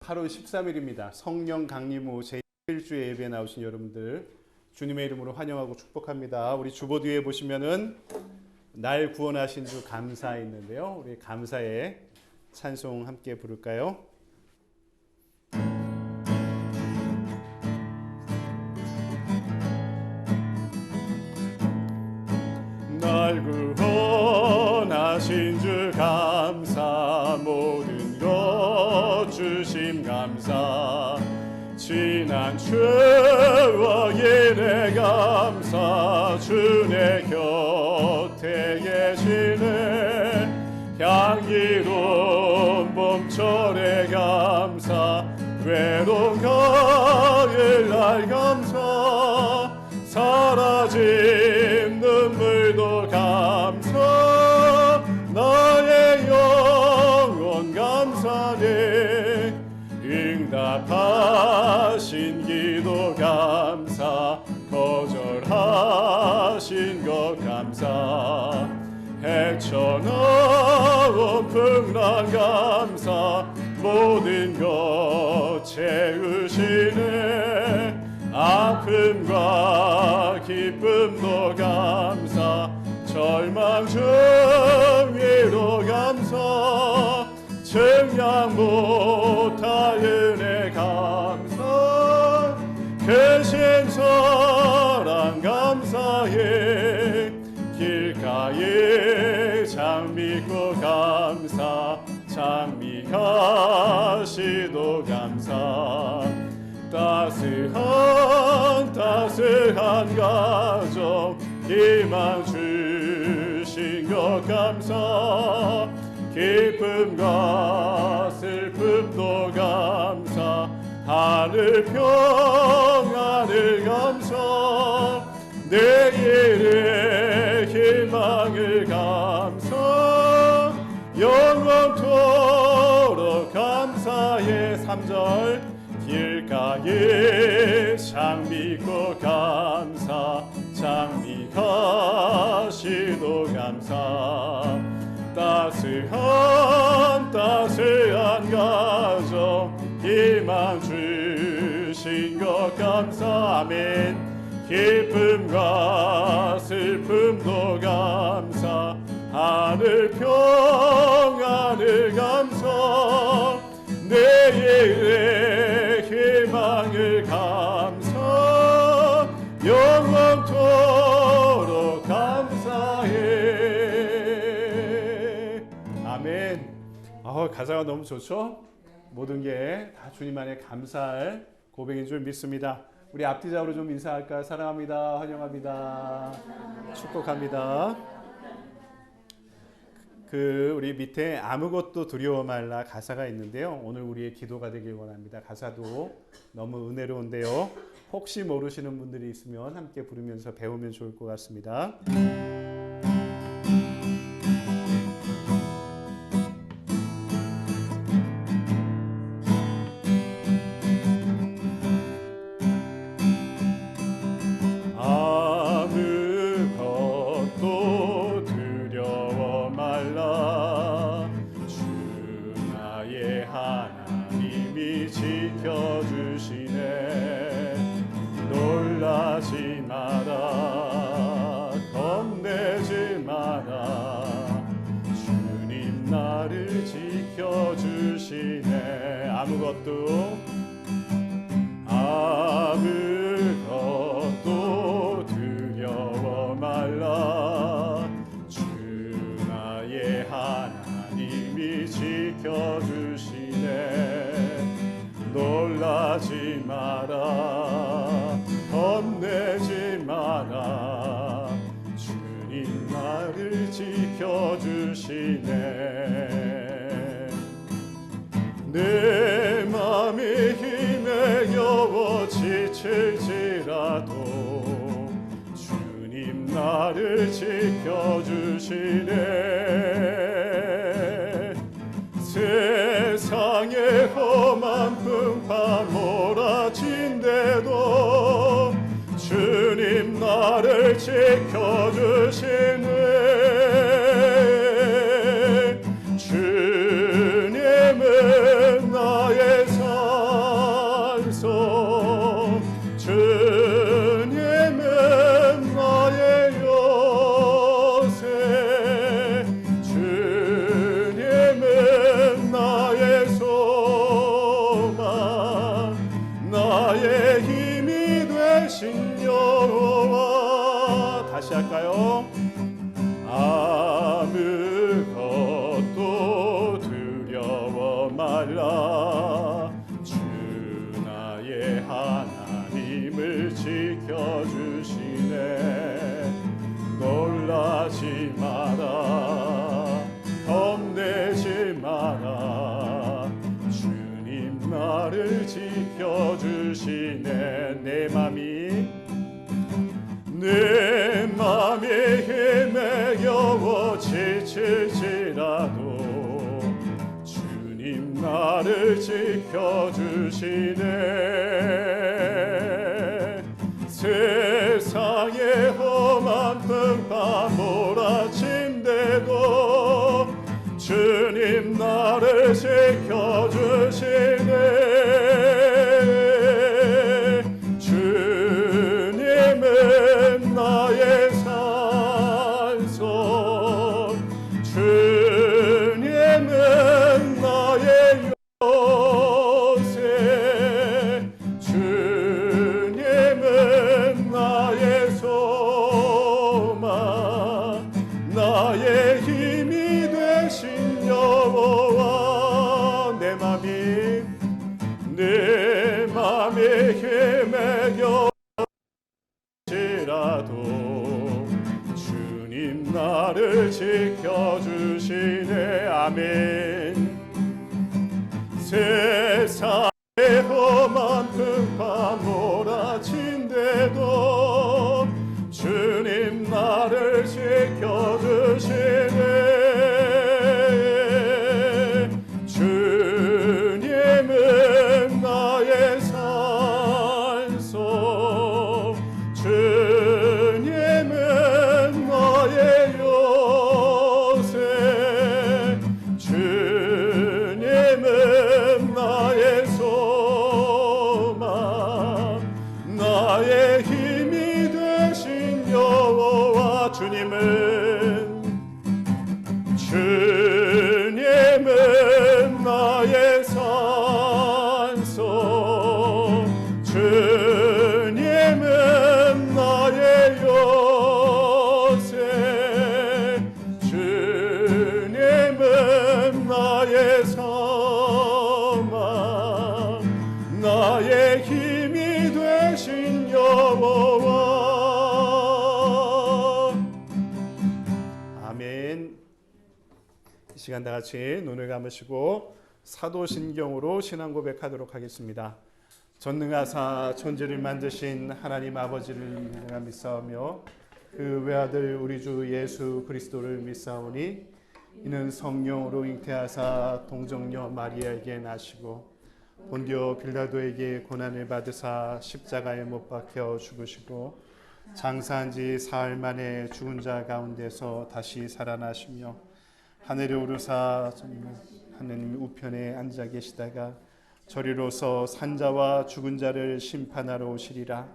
8월 13일입니다. 성령 강림 후 제1주의 예배에 나오신 여러분들 주님의 이름으로 환영하고 축복합니다. 우리 주보 뒤에 보시면은 날 구원하신 주 감사 있는데요. 우리 감사의 찬송 함께 부를까요? 날 구원하신 주 감사, 모든 것 주심 감사, 지난 추억에 내 감사, 주내 곁에 계시네 향기로운 봄철에 감사, 외로운 가을 날 감사, 사라진 눈물도 감사, 나의 영혼 감사네 응답하신 기도 감사, 거절하신 것 감사, 헤쳐나온 풍랑 감사, 모든 것 채우시네 아픔과 기쁨도 감사, 절망 정의로 감사, 증량 못할 은혜 감사, 크신 사랑 감사해, 길가에 장미꽃 감사, 장미가시도 감사, 따스한 가정 희망 주신 것 감사, 기쁨과 슬픔도 감사, 하늘 평안을 감사, 내일의 희망을 감사, 영원토록 감사의 3절, 길가에 장미꽃 감사, 장미가시도 감사, 따스한 가정 희망 주신 것 감사, 아멘. 기쁨과 슬픔도 감사, 하늘 평안을 감사, 내일의 희망을 감사, 영원토록 감사해. 아멘. 가사가 너무 좋죠? 모든 게 다 주님 안에 감사할 고백인 줄 믿습니다. 우리 앞뒤자로 좀 인사할까? 사랑합니다. 환영합니다. 축복합니다. 우리 밑에 아무것도 두려워 말라 가사가 있는데요. 오늘 우리의 기도가 되길 원합니다. 가사도 너무 은혜로운데요. 혹시 모르시는 분들이 있으면 함께 부르면서 배우면 좋을 것 같습니다. 지켜주시네 놀라지 마라 겁내지 마라 주님 나를 지켜주시네 아무것도 두려워 말라 주 나의 하나님이 지켜주시네 놀라지 마라 겁내지 마라 주님 나를 지켜주시네 내 맘이 힘에 겨워 지칠지라도 주님 나를 지켜주시네 세상의 험한 풍파 몰아친데도 주님 나를 지켜주시네 주님은 나의 삶 나를 지켜주시네. 세상의 험한 풍파 몰아친데도 주님 나를 지켜주시네. 주님은 나의 산소, 주님은 나의 요새, 주님은 나의 소망, 나의 힘이 되신 여호와. 내 맘이 헤매겨지라도 주님 나를 지켜주시네. 아멘. 세상의 험한 풍파 몰아친데도 주님 나를 지켜주시네. 주님은 나의 산소, 주님은 나의 요새, 주님은 나의 소망, 나의 힘이 되신 여호와. 주님은 나의 산소, 주님은 나의 요새, 주님은 나의 소망, 나의 힘이 되신 여호와. 아멘. 이 시간 다 같이 눈을 감으시고 사도신경으로 신앙 고백하도록 하겠습니다. 전능하사 천지를 만드신 하나님 아버지를 내가 믿사오며 그 외아들 우리 주 예수 그리스도를 믿사오니 이는 성령으로 잉태하사 동정녀 마리아에게 나시고 본디오 빌라도에게 고난을 받으사 십자가에 못 박혀 죽으시고 장사한 지 사흘 만에 죽은 자 가운데서 다시 살아나시며 하늘에 오르사 하느님 우편에 앉아 계시다가 저리로서 산자와 죽은 자를 심판하러 오시리라.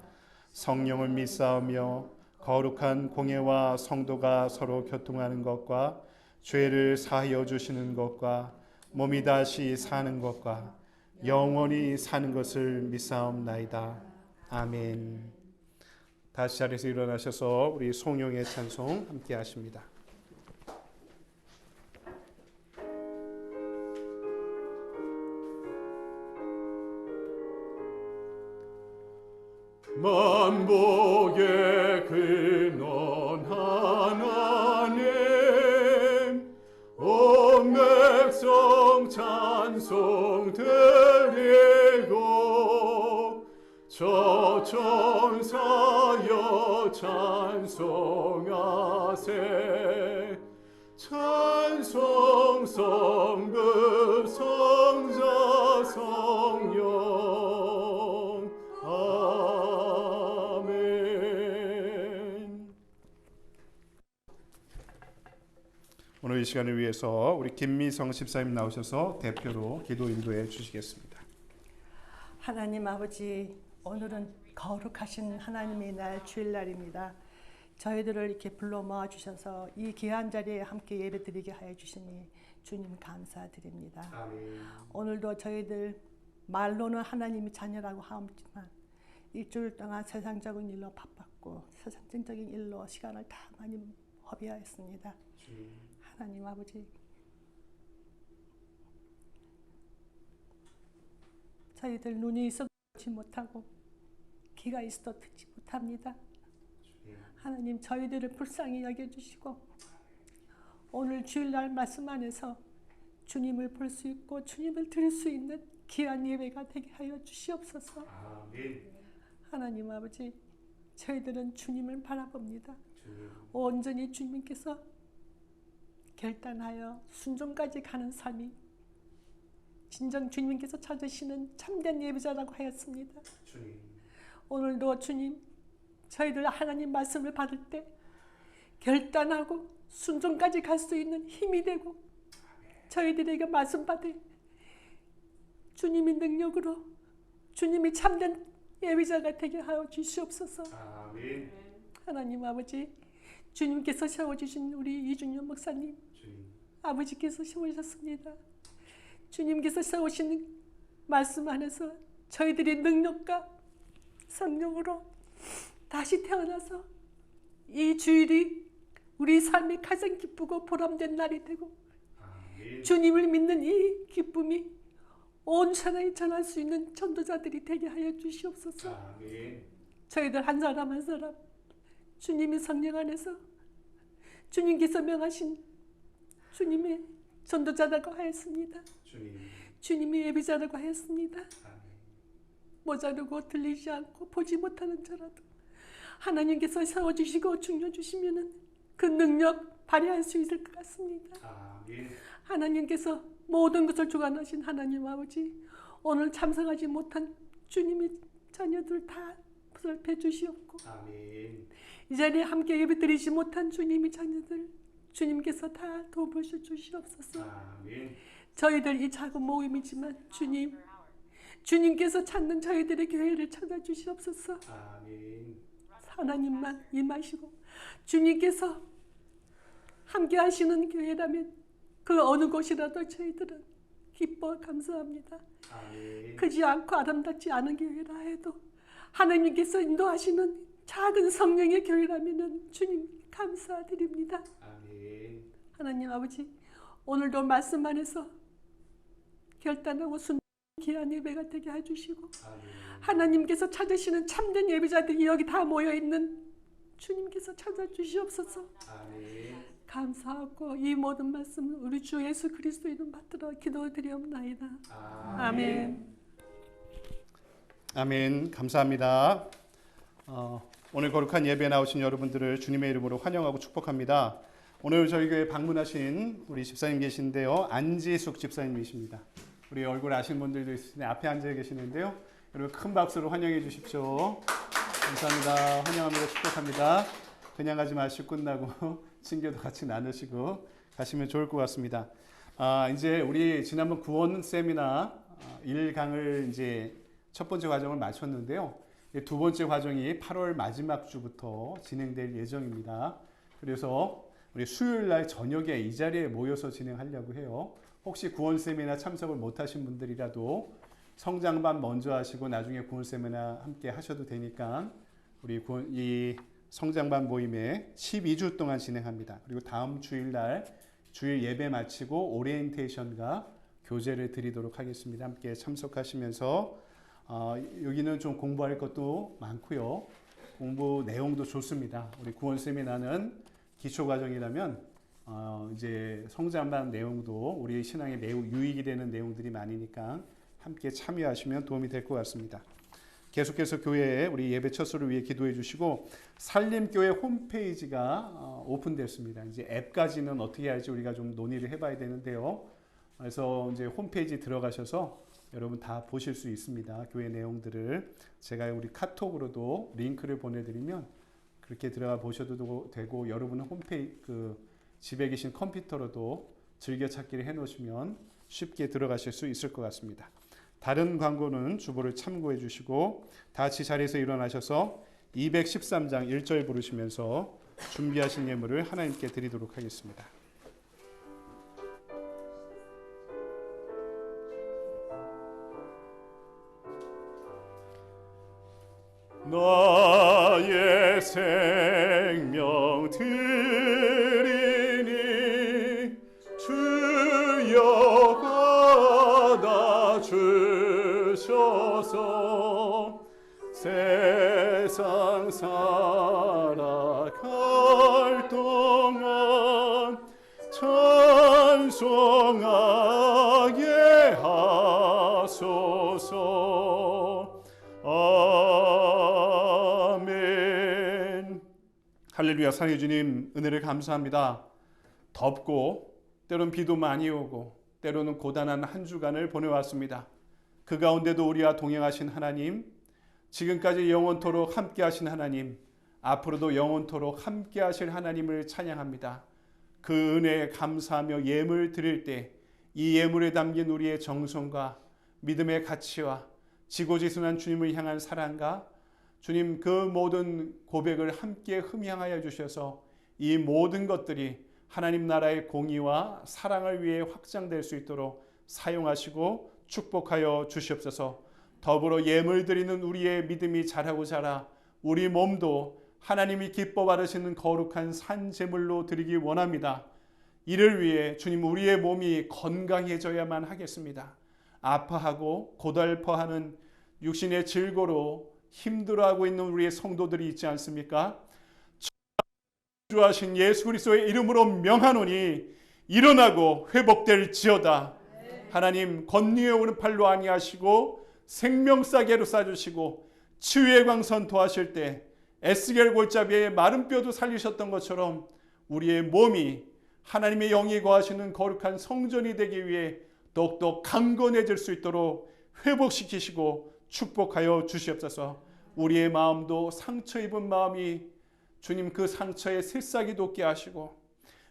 성령을 믿사오며 거룩한 공예와 성도가 서로 교통하는 것과 죄를 사하여 주시는 것과 몸이 다시 사는 것과 영원히 사는 것을 믿사옵나이다. 아멘. 다시 자리에서 일어나셔서 우리 송영의 찬송 함께 하십니다. 만복의 근원 하나님 온 백성 찬송 드리고 저 천사여 찬송하세. 찬송 성부 성자 성령 아멘. 오늘 이 시간을 위해서 우리 김미성 집사님 나오셔서 대표로 기도 인도해 주시겠습니다. 하나님 아버지, 오늘은 거룩하신 하나님의 날 주일날입니다. 저희들을 이렇게 불러 모아 주셔서 이 귀한 자리에 함께 예배드리게 하여 주시니 주님 감사드립니다. 아멘. 오늘도 저희들 말로는 하나님이 자녀라고 하지만 일주일 동안 세상적인 일로 바빴고 세상적인 일로 시간을 다 많이 허비하였습니다. 하나님 아버지, 저희들 눈이 있어도 보지 못하고 귀가 있어도 듣지 못합니다. 하나님, 저희들을 불쌍히 여겨주시고 오늘 주일날 말씀 안에서 주님을 볼 수 있고 주님을 들을 수 있는 귀한 예배가 되게 하여 주시옵소서. 아멘. 하나님 아버지, 저희들은 주님을 바라봅니다. 온전히 주님께서 결단하여 순종까지 가는 삶이 진정 주님께서 찾으시는 참된 예배자라고 하였습니다. 주님. 오늘도 주님, 저희들 하나님 말씀을 받을 때 결단하고 순종까지 갈 수 있는 힘이 되고 저희들에게 말씀 받을 주님의 능력으로 주님이 참된 예배자가 되게 하여 주시옵소서. 아멘. 하나님 아버지, 주님께서 세워주신 우리 이준영 목사님, 주님. 아버지께서 세우셨습니다. 주님께서 세우신 말씀 안에서 저희들이 능력과 성령으로 다시 태어나서 이 주일이 우리 삶이 가장 기쁘고 보람된 날이 되고 아멘. 주님을 믿는 이 기쁨이 온 세상에 전할 수 있는 전도자들이 되게 하여 주시옵소서. 아멘. 저희들 한 사람 한 사람 주님의 성령 안에서 주님께서 명하신 주님의 전도자라고 하였습니다. 주님. 주님의 예비자라고 하였습니다. 아멘. 모자르고 들리지 않고 보지 못하는 자라도 하나님께서 세워주시고 중려주시면 그 능력 발휘할 수 있을 것 같습니다. 아멘. 하나님께서 모든 것을 주관하신 하나님 아버지, 오늘 참석하지 못한 주님의 자녀들 다 보살펴 주시옵고 아멘. 이 자리에 함께 예배드리지 못한 주님의 자녀들 주님께서 다 도우셔 주시옵소서. 아멘. 저희들 이 작은 모임이지만 주님께서 찾는 저희들의 교회를 찾아주시옵소서. 아멘. 하나님만 임하시고 주님께서 함께 하시는 교회라면 그 어느 곳이라도 저희들은 기뻐 감사합니다. 아멘. 크지 않고 아름답지 않은 교회라 해도 하나님께서 인도하시는 작은 성령의 교회라면 주님 감사드립니다. 아멘. 하나님 아버지, 오늘도 말씀 안에서 결단하고 순종하는 귀한 예배가 되게 해주시고 아멘. 하나님께서 찾으시는 참된 예배자들이 여기 다 모여있는 주님께서 찾아주시옵소서. 아멘. 감사하고 이 모든 말씀은 우리 주 예수 그리스도 이름 받들어 기도드리옵나이다. 아멘. 아멘. 감사합니다. 오늘 거룩한 예배에 나오신 여러분들을 주님의 이름으로 환영하고 축복합니다. 오늘 저희 교회 방문하신 우리 집사님 계신데요. 안지숙 집사님이십니다. 우리 얼굴 아시는 분들도 있으시네. 앞에 앉아 계시는데요. 여러분 큰 박수로 환영해 주십시오. 감사합니다. 환영합니다. 축복합니다. 그냥 가지 마시고 끝나고 친교도 같이 나누시고 가시면 좋을 것 같습니다. 이제 우리 지난번 구원 세미나 1강을 이제 첫 번째 과정을 마쳤는데요. 두 번째 과정이 8월 마지막 주부터 진행될 예정입니다. 그래서 우리 수요일 날 저녁에 이 자리에 모여서 진행하려고 해요. 혹시 구원 세미나 참석을 못하신 분들이라도 성장반 먼저 하시고 나중에 구원 세미나 함께 하셔도 되니까 우리 이 성장반 모임에 12주 동안 진행합니다. 그리고 다음 주일 날 주일 예배 마치고 오리엔테이션과 교제를 드리도록 하겠습니다. 함께 참석하시면서 여기는 좀 공부할 것도 많고요. 공부 내용도 좋습니다. 우리 구원 세미나는 기초 과정이라면 이제 성장반 내용도 우리 신앙에 매우 유익이 되는 내용들이 많으니까 함께 참여하시면 도움이 될 것 같습니다. 계속해서 교회에 우리 예배 첫수를 위해 기도해 주시고 살림교회 홈페이지가 오픈됐습니다. 이제 앱까지는 어떻게 할지 우리가 좀 논의를 해봐야 되는데요. 그래서 이제 홈페이지 들어가셔서 여러분 다 보실 수 있습니다. 교회 내용들을 제가 우리 카톡으로도 링크를 보내드리면 그렇게 들어가 보셔도 되고 여러분은 홈페이지 집에 계신 컴퓨터로도 즐겨찾기를 해놓으시면 쉽게 들어가실 수 있을 것 같습니다. 다른 광고는 주보를 참고해 주시고 다 같이 자리에서 일어나셔서 213장 1절 부르시면서 준비하신 예물을 하나님께 드리도록 하겠습니다. 나의 생명 드리니 주여 받아 주셔서 세상 살아갈 동안 찬송하게 하소서. 아멘. 할렐루야. 사랑해 주님, 은혜를 감사합니다. 덥고 때론 비도 많이 오고 때로는 고단한 한 주간을 보내왔습니다. 그 가운데도 우리와 동행하신 하나님, 지금까지 영원토록 함께하신 하나님, 앞으로도 영원토록 함께하실 하나님을 찬양합니다. 그 은혜에 감사하며 예물 드릴 때 이 예물에 담긴 우리의 정성과 믿음의 가치와 지고지순한 주님을 향한 사랑과 주님 그 모든 고백을 함께 흠양하여 주셔서 이 모든 것들이 하나님 나라의 공의와 사랑을 위해 확장될 수 있도록 사용하시고 축복하여 주시옵소서. 더불어 예물 드리는 우리의 믿음이 자라고 자라 우리 몸도 하나님이 기뻐 받으시는 거룩한 산 제물로 드리기 원합니다. 이를 위해 주님 우리의 몸이 건강해져야만 하겠습니다. 아파하고 고달퍼하는 육신의 질고로 힘들어하고 있는 우리의 성도들이 있지 않습니까? 주하신 예수 그리스도의 이름으로 명하노니 일어나고 회복될지어다. 하나님 권위의 오른팔로 안위하시고 생명싸개로 싸주시고 치유의 광선 도하실 때 에스겔 골짜기에 마른 뼈도 살리셨던 것처럼 우리의 몸이 하나님의 영이 거하시는 거룩한 성전이 되기 위해 더욱더 강건해질 수 있도록 회복시키시고 축복하여 주시옵소서. 우리의 마음도 상처 입은 마음이 주님 그 상처에 새싹이 돋게 하시고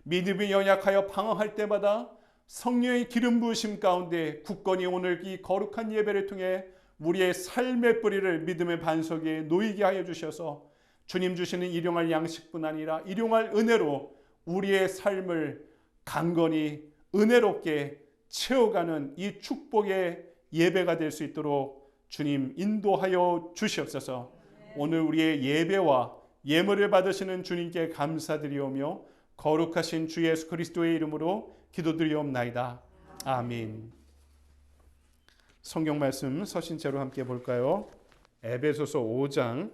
믿음이 연약하여 방황할 때마다 성령의 기름 부으심 가운데 굳건히 오늘 이 거룩한 예배를 통해 우리의 삶의 뿌리를 믿음의 반석 위에 놓이게 하여 주셔서 주님 주시는 일용할 양식뿐 아니라 일용할 은혜로 우리의 삶을 강건히 은혜롭게 채워가는 이 축복의 예배가 될 수 있도록 주님 인도하여 주시옵소서. 오늘 우리의 예배와 예물을 받으시는 주님께 감사드리오며 거룩하신 주 예수 그리스도의 이름으로 기도드리옵나이다. 아멘. 성경 말씀 서신체로 함께 볼까요? 에베소서 5장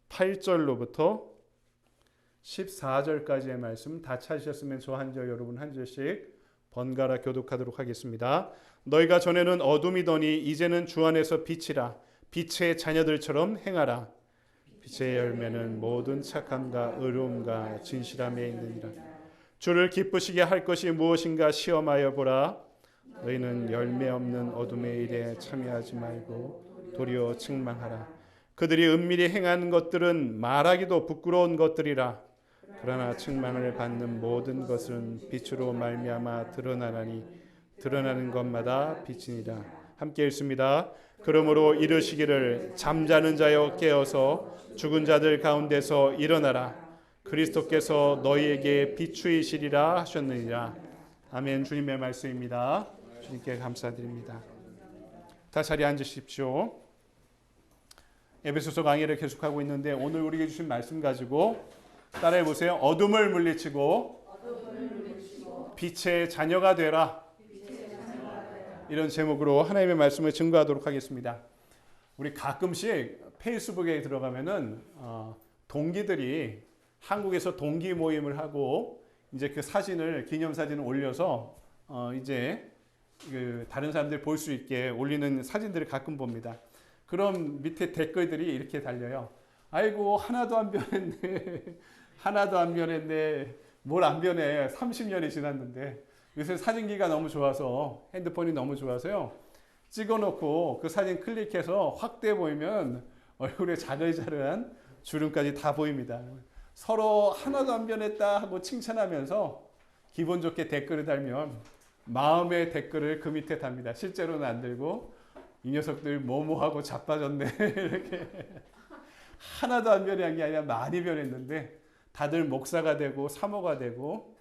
8절로부터 14절까지의 말씀 다 찾으셨으면 저 한 절 여러분 한 절씩 번갈아 교독하도록 하겠습니다. 너희가 전에는 어둠이더니 이제는 주 안에서 빛이라. 빛의 자녀들처럼 행하라. 빛의 열매는 모든 착함과 의로움과 진실함에 있느니라. 주를 기쁘시게 할 것이 무엇인가 시험하여 보라. 너희는 열매 없는 어둠의 일에 참여하지 말고 도리어 책망하라. 그들이 은밀히 행하는 것들은 말하기도 부끄러운 것들이라. 그러나 책망을 받는 모든 것은 빛으로 말미암아 드러나나니 드러나는 것마다 빛이니라. 함께 읽습니다. 그러므로 이르시기를 잠자는 자여 깨어서 죽은 자들 가운데서 일어나라. 그리스도께서 너희에게 비추이시리라 하셨느니라. 아멘. 주님의 말씀입니다. 주님께 감사드립니다. 다 자리에 앉으십시오. 에베소서 강의를 계속하고 있는데 오늘 우리에게 주신 말씀 가지고 따라해 보세요. 어둠을 물리치고 빛의 자녀가 되라. 이런 제목으로 하나님의 말씀을 증거하도록 하겠습니다. 우리 가끔씩 페이스북에 들어가면은 동기들이 한국에서 동기 모임을 하고 이제 그 사진을 기념 사진을 올려서 이제 그 다른 사람들 볼 수 있게 올리는 사진들을 가끔 봅니다. 그럼 밑에 댓글들이 이렇게 달려요. 아이고 하나도 안 변했네. 하나도 안 변했네. 뭘 안 변해. 30년이 지났는데. 요새 사진기가 너무 좋아서 핸드폰이 너무 좋아서요. 찍어놓고 그 사진 클릭해서 확대 보이면 얼굴에 자글자글한 주름까지 다 보입니다. 서로 하나도 안 변했다 하고 칭찬하면서 기분 좋게 댓글을 달면 마음의 댓글을 그 밑에 답니다. 실제로는 안 들고 이 녀석들 뭐뭐하고 자빠졌네 이렇게 하나도 안 변한 게 아니라 많이 변했는데 다들 목사가 되고 사모가 되고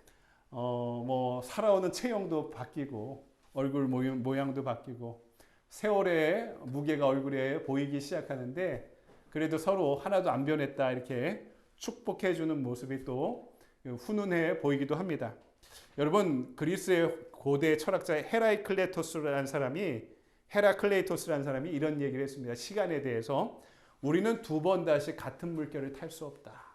뭐 살아오는 체형도 바뀌고 얼굴 모양도 바뀌고 세월의 무게가 얼굴에 보이기 시작하는데 그래도 서로 하나도 안 변했다 이렇게 축복해 주는 모습이 또 훈훈해 보이기도 합니다. 여러분 그리스의 고대 철학자 헤라클레이토스라는 사람이 이런 얘기를 했습니다. 시간에 대해서 우리는 두 번 다시 같은 물결을 탈 수 없다.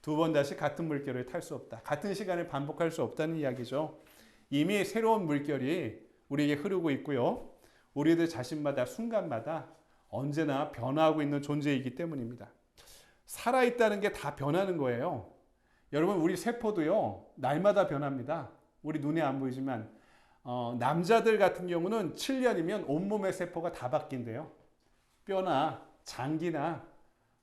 두 번 다시 같은 물결을 탈 수 없다. 같은 시간을 반복할 수 없다는 이야기죠. 이미 새로운 물결이 우리에게 흐르고 있고요. 우리들 자신마다 순간마다 언제나 변화하고 있는 존재이기 때문입니다. 살아있다는 게 다 변하는 거예요. 여러분 우리 세포도요. 날마다 변합니다. 우리 눈에 안 보이지만 남자들 같은 경우는 7년이면 온몸의 세포가 다 바뀐대요. 뼈나 장기나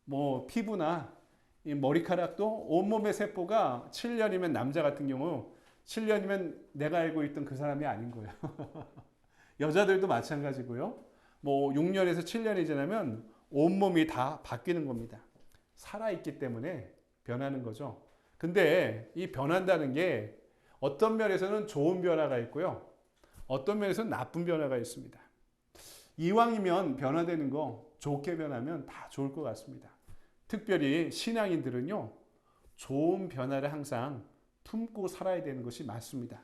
뭐 피부나 이 머리카락도 온몸의 세포가 7년이면 남자 같은 경우 7년이면 내가 알고 있던 그 사람이 아닌 거예요. 여자들도 마찬가지고요. 뭐 6년에서 7년이 지나면 온몸이 다 바뀌는 겁니다. 살아있기 때문에 변하는 거죠. 근데 이 변한다는 게 어떤 면에서는 좋은 변화가 있고요. 어떤 면에서는 나쁜 변화가 있습니다. 이왕이면 변화되는 거 좋게 변하면 다 좋을 것 같습니다. 특별히 신앙인들은요, 좋은 변화를 항상 품고 살아야 되는 것이 맞습니다.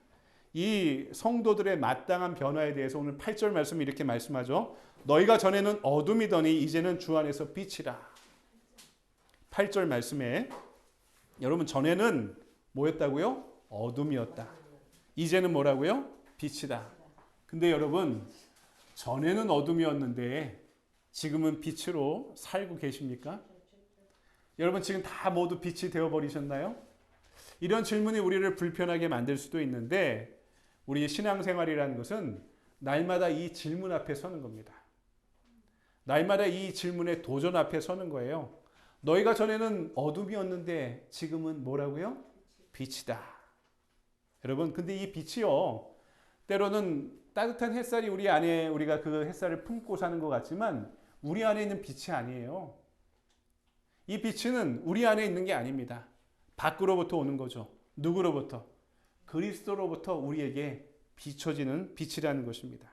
이 성도들의 마땅한 변화에 대해서 오늘 8절 말씀이 이렇게 말씀하죠. 너희가 전에는 어둠이더니 이제는 주 안에서 빛이라. 8절 말씀에 여러분 전에는 뭐였다고요? 어둠이었다. 이제는 뭐라고요? 빛이다. 근데 여러분 전에는 어둠이었는데 지금은 빛으로 살고 계십니까? 여러분 지금 다 모두 빛이 되어버리셨나요? 이런 질문이 우리를 불편하게 만들 수도 있는데 우리의 신앙생활이라는 것은 날마다 이 질문 앞에 서는 겁니다. 날마다 이 질문의 도전 앞에 서는 거예요. 너희가 전에는 어둠이었는데 지금은 뭐라고요? 빛이다. 여러분 근데 이 빛이요. 때로는 따뜻한 햇살이 우리 안에 우리가 그 햇살을 품고 사는 것 같지만 우리 안에 있는 빛이 아니에요. 이 빛은 우리 안에 있는 게 아닙니다. 밖으로부터 오는 거죠. 누구로부터? 그리스도로부터 우리에게 비춰지는 빛이라는 것입니다.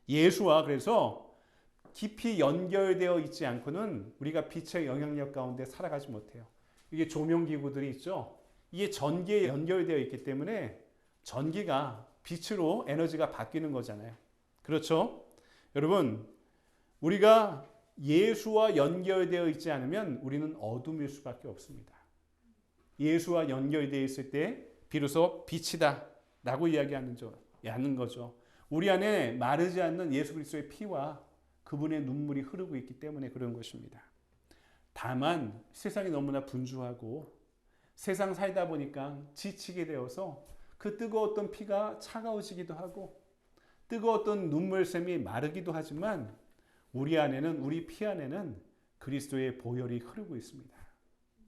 예수와 그래서 깊이 연결되어 있지 않고는 우리가 빛의 영향력 가운데 살아가지 못해요. 이게 조명기구들이 있죠. 이게 전기에 연결되어 있기 때문에 전기가 빛으로 에너지가 바뀌는 거잖아요. 그렇죠? 여러분, 우리가 예수와 연결되어 있지 않으면 우리는 어둠일 수밖에 없습니다. 예수와 연결되어 있을 때 비로소 빛이다 라고 이야기하는 거죠. 우리 안에 마르지 않는 예수 그리스도의 피와 그분의 눈물이 흐르고 있기 때문에 그런 것입니다. 다만 세상이 너무나 분주하고 세상 살다 보니까 지치게 되어서 그 뜨거웠던 피가 차가워지기도 하고 뜨거웠던 눈물샘이 마르기도 하지만 우리 안에는 우리 피 안에는 그리스도의 보혈이 흐르고 있습니다.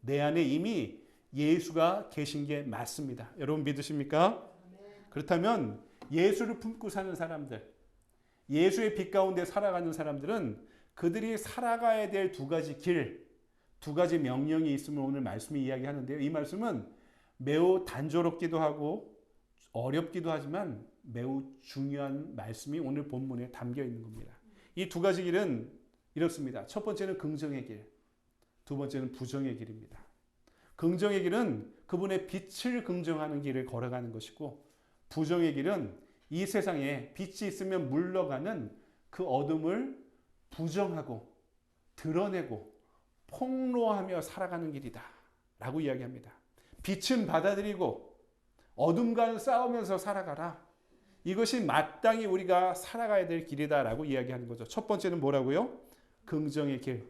내 안에 이미 예수가 계신 게 맞습니다. 여러분 믿으십니까? 그렇다면 예수를 품고 사는 사람들, 예수의 빛 가운데 살아가는 사람들은 그들이 살아가야 될 두 가지 길, 두 가지 명령이 있음을 오늘 말씀이 이야기하는데요. 이 말씀은 매우 단조롭기도 하고 어렵기도 하지만 매우 중요한 말씀이 오늘 본문에 담겨 있는 겁니다. 이 두 가지 길은 이렇습니다. 첫 번째는 긍정의 길, 두 번째는 부정의 길입니다. 긍정의 길은 그분의 빛을 긍정하는 길을 걸어가는 것이고 부정의 길은 이 세상에 빛이 있으면 물러가는 그 어둠을 부정하고 드러내고 폭로하며 살아가는 길이다 라고 이야기합니다. 빛은 받아들이고 어둠과는 싸우면서 살아가라. 이것이 마땅히 우리가 살아가야 될 길이다 라고 이야기하는 거죠. 첫 번째는 뭐라고요? 긍정의 길.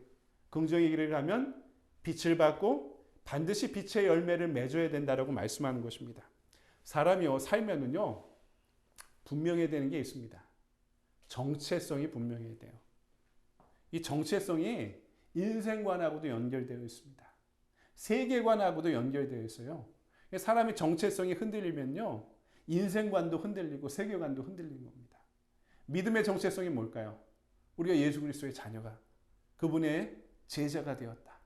긍정의 길을 가면 빛을 받고 반드시 빛의 열매를 맺어야 된다라고 말씀하는 것입니다. 사람이요 살면은요 분명해야 되는 게 있습니다. 정체성이 분명해야 돼요. 이 정체성이 인생관하고도 연결되어 있습니다. 세계관하고도 연결되어 있어요. 사람의 정체성이 흔들리면요 인생관도 흔들리고 세계관도 흔들리는 겁니다. 믿음의 정체성이 뭘까요? 우리가 예수 그리스도의 자녀가 그분의 제자가 되었다.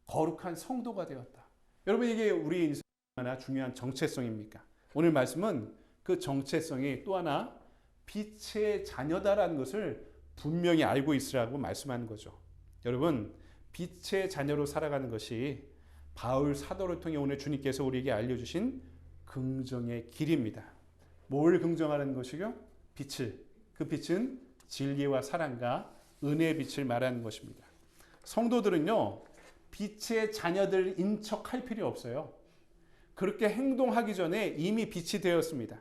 거룩한 성도가 되었다. 여러분 이게 우리 인생에 얼마나 중요한 정체성입니까? 오늘 말씀은 그 정체성이 또 하나 빛의 자녀다라는 것을 분명히 알고 있으라고 말씀하는 거죠. 여러분 빛의 자녀로 살아가는 것이 바울 사도를 통해 오늘 주님께서 우리에게 알려주신 긍정의 길입니다. 뭘 긍정하는 것이요? 빛을. 그 빛은 진리와 사랑과 은혜의 빛을 말하는 것입니다. 성도들은요 빛의 자녀들 인척할 필요 없어요. 그렇게 행동하기 전에 이미 빛이 되었습니다.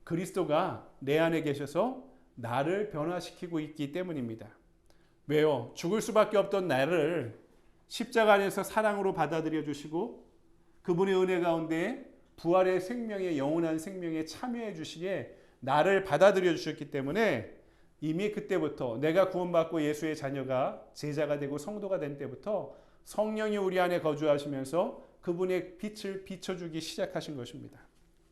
그리스도가 내 안에 계셔서 나를 변화시키고 있기 때문입니다. 왜요? 죽을 수밖에 없던 나를 십자가 안에서 사랑으로 받아들여 주시고 그분의 은혜 가운데 부활의 생명에 영원한 생명에 참여해 주시기에 나를 받아들여 주셨기 때문에 이미 그때부터 내가 구원받고 예수의 자녀가 제자가 되고 성도가 된 때부터 성령이 우리 안에 거주하시면서 그분의 빛을 비춰주기 시작하신 것입니다.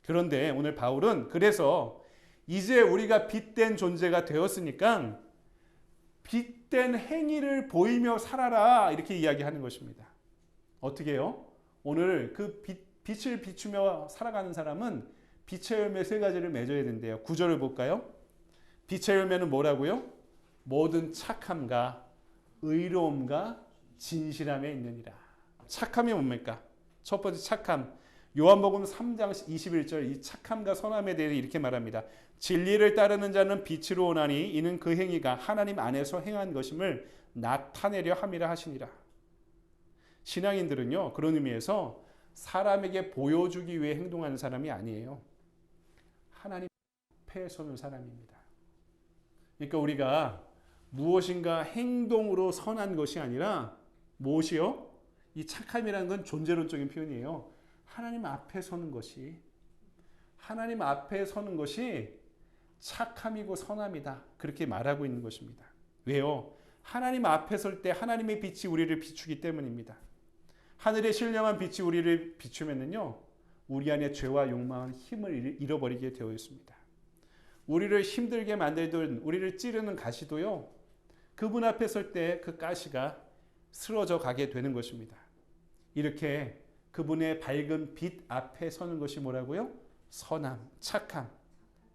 그런데 오늘 바울은 그래서 이제 우리가 빛된 존재가 되었으니까 빛된 행위를 보이며 살아라 이렇게 이야기하는 것입니다. 어떻게 해요? 오늘 그 빛을 비추며 살아가는 사람은 빛의 열매 세 가지를 맺어야 된대요. 9절을 볼까요? 빛의 열매는 뭐라고요? 모든 착함과 의로움과 진실함에 있느니라. 착함이 뭡니까? 첫 번째 착함. 요한복음 3장 21절 이 착함과 선함에 대해 이렇게 말합니다. 진리를 따르는 자는 빛으로 오나니 이는 그 행위가 하나님 안에서 행한 것임을 나타내려 함이라 하시니라. 신앙인들은요, 그런 의미에서 사람에게 보여주기 위해 행동하는 사람이 아니에요. 하나님 앞에 서는 사람입니다. 그러니까 우리가 무엇인가 행동으로 선한 것이 아니라 무엇이요? 이 착함이라는 건 존재론적인 표현이에요. 하나님 앞에 서는 것이 착함이고 선함이다. 그렇게 말하고 있는 것입니다. 왜요? 하나님 앞에 설 때 하나님의 빛이 우리를 비추기 때문입니다. 하늘의 신령한 빛이 우리를 비추면은요, 우리 안에 죄와 욕망은 힘을 잃어버리게 되어 있습니다. 우리를 힘들게 만들던 우리를 찌르는 가시도요, 그분 앞에 설 때 그 가시가 쓰러져 가게 되는 것입니다. 이렇게 그분의 밝은 빛 앞에 서는 것이 뭐라고요? 선함, 착함.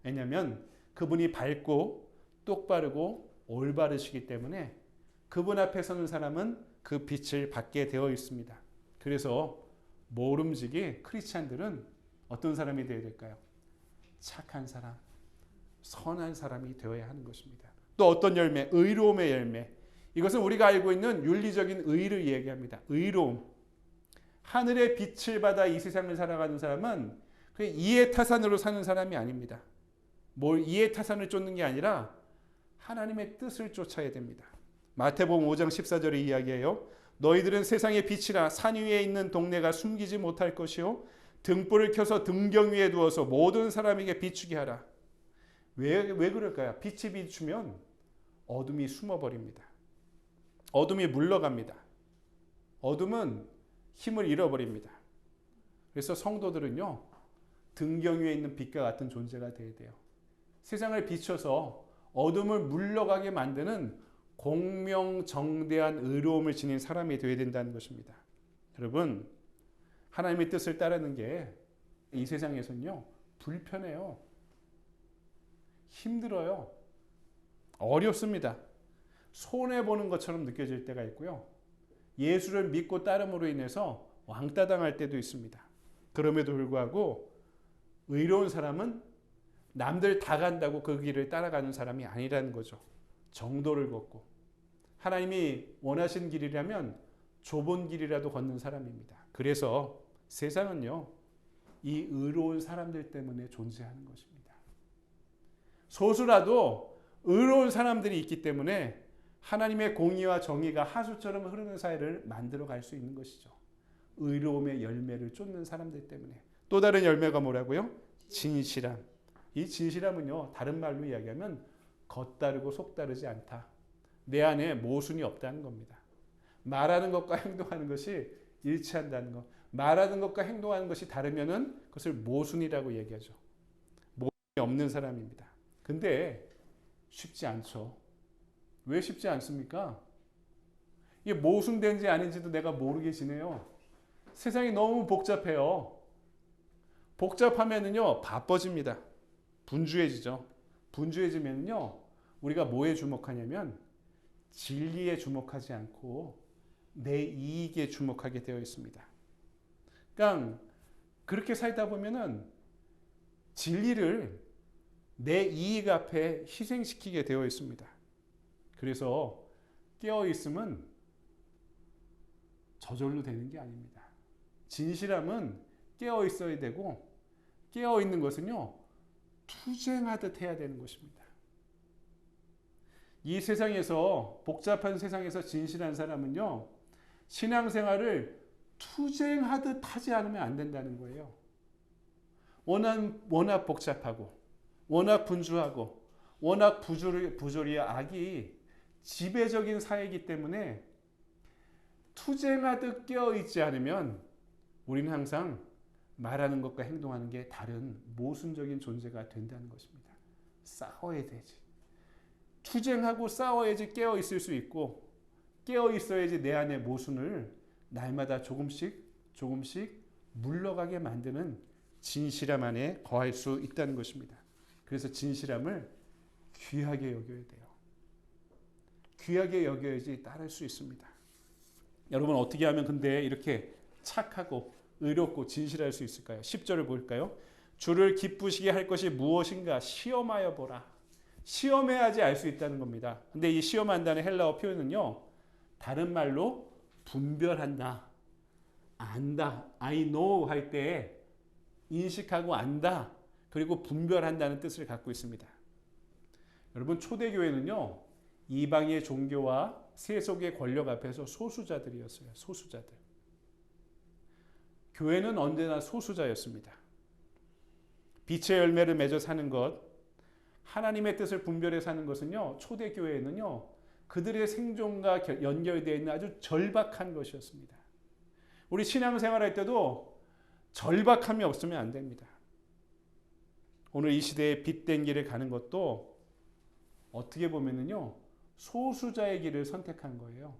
왜냐하면 그분이 밝고 똑바르고 올바르시기 때문에 그분 앞에 서는 사람은 그 빛을 받게 되어 있습니다. 그래서 모름지기 크리스찬들은 어떤 사람이 되어야 될까요? 착한 사람, 선한 사람이 되어야 하는 것입니다. 또 어떤 열매? 의로움의 열매. 이것은 우리가 알고 있는 윤리적인 의를 얘기합니다. 의로움. 하늘의 빛을 받아 이 세상을 살아가는 사람은 이해타산으로 사는 사람이 아닙니다. 뭘 이해타산을 쫓는 게 아니라 하나님의 뜻을 쫓아야 됩니다. 마태복음 5장 14절에 이야기해요. 너희들은 세상의 빛이라 산 위에 있는 동네가 숨기지 못할 것이요 등불을 켜서 등경 위에 두어서 모든 사람에게 비추게 하라. 왜 그럴까요? 빛이 비추면 어둠이 숨어버립니다. 어둠이 물러갑니다. 어둠은 힘을 잃어버립니다. 그래서 성도들은요, 등경 위에 있는 빛과 같은 존재가 되어야 돼요. 세상을 비춰서 어둠을 물러가게 만드는 공명정대한 의로움을 지닌 사람이 되어야 된다는 것입니다. 여러분, 하나님의 뜻을 따르는 게 이 세상에서는요, 불편해요. 힘들어요. 어렵습니다. 손해보는 것처럼 느껴질 때가 있고요. 예수를 믿고 따름으로 인해서 왕따 당할 때도 있습니다. 그럼에도 불구하고 의로운 사람은 남들 다 간다고 그 길을 따라가는 사람이 아니라는 거죠. 정도를 걷고 하나님이 원하신 길이라면 좁은 길이라도 걷는 사람입니다. 그래서 세상은요, 이 의로운 사람들 때문에 존재하는 것입니다. 소수라도 의로운 사람들이 있기 때문에 하나님의 공의와 정의가 하수처럼 흐르는 사회를 만들어 갈 수 있는 것이죠. 의로움의 열매를 쫓는 사람들 때문에. 또 다른 열매가 뭐라고요? 진실함. 이 진실함은요, 다른 말로 이야기하면 겉다르고 속다르지 않다. 내 안에 모순이 없다는 겁니다. 말하는 것과 행동하는 것이 일치한다는 것. 말하는 것과 행동하는 것이 다르면은 그것을 모순이라고 얘기하죠. 모순이 없는 사람입니다. 근데 쉽지 않죠. 왜 쉽지 않습니까? 이게 모순된지 아닌지도 내가 모르게 지내요. 세상이 너무 복잡해요. 복잡하면은요, 바빠집니다. 분주해지죠. 분주해지면요, 우리가 뭐에 주목하냐면 진리에 주목하지 않고 내 이익에 주목하게 되어 있습니다. 그러니까 그렇게 살다 보면은 진리를 내 이익 앞에 희생시키게 되어 있습니다. 그래서 깨어 있음은 저절로 되는 게 아닙니다. 진실함은 깨어 있어야 되고 깨어 있는 것은요, 투쟁하듯 해야 되는 것입니다. 이 세상에서 복잡한 세상에서 진실한 사람은요, 신앙생활을 투쟁하듯 하지 않으면 안 된다는 거예요. 워낙 복잡하고 워낙 분주하고 워낙 부조리 악이 지배적인 사회이기 때문에 투쟁하듯 깨어있지 않으면 우리는 항상 말하는 것과 행동하는 게 다른 모순적인 존재가 된다는 것입니다. 싸워야 되지. 투쟁하고 싸워야지 깨어있을 수 있고 깨어있어야지 내 안의 모순을 날마다 조금씩 물러가게 만드는 진실함 안에 거할 수 있다는 것입니다. 그래서 진실함을 귀하게 여겨야 돼요. 귀하게 여겨야지 따를 수 있습니다. 여러분 어떻게 하면 근데 이렇게 착하고 의롭고 진실할 수 있을까요? 10절을 볼까요? 주를 기쁘시게 할 것이 무엇인가 시험하여 보라. 시험해야지 알 수 있다는 겁니다. 근데 이 시험한다는 헬라어 표현은요. 다른 말로 분별한다. 안다. I know 할 때 인식하고 안다. 그리고 분별한다는 뜻을 갖고 있습니다. 여러분 초대교회는요. 이방의 종교와 세속의 권력 앞에서 소수자들이었어요. 소수자들. 교회는 언제나 소수자였습니다. 빛의 열매를 맺어 사는 것, 하나님의 뜻을 분별해 사는 것은요. 초대교회는요. 그들의 생존과 연결되어 있는 아주 절박한 것이었습니다. 우리 신앙생활할 때도 절박함이 없으면 안 됩니다. 오늘 이 시대에 빛된 길을 가는 것도 어떻게 보면은요. 소수자의 길을 선택한 거예요.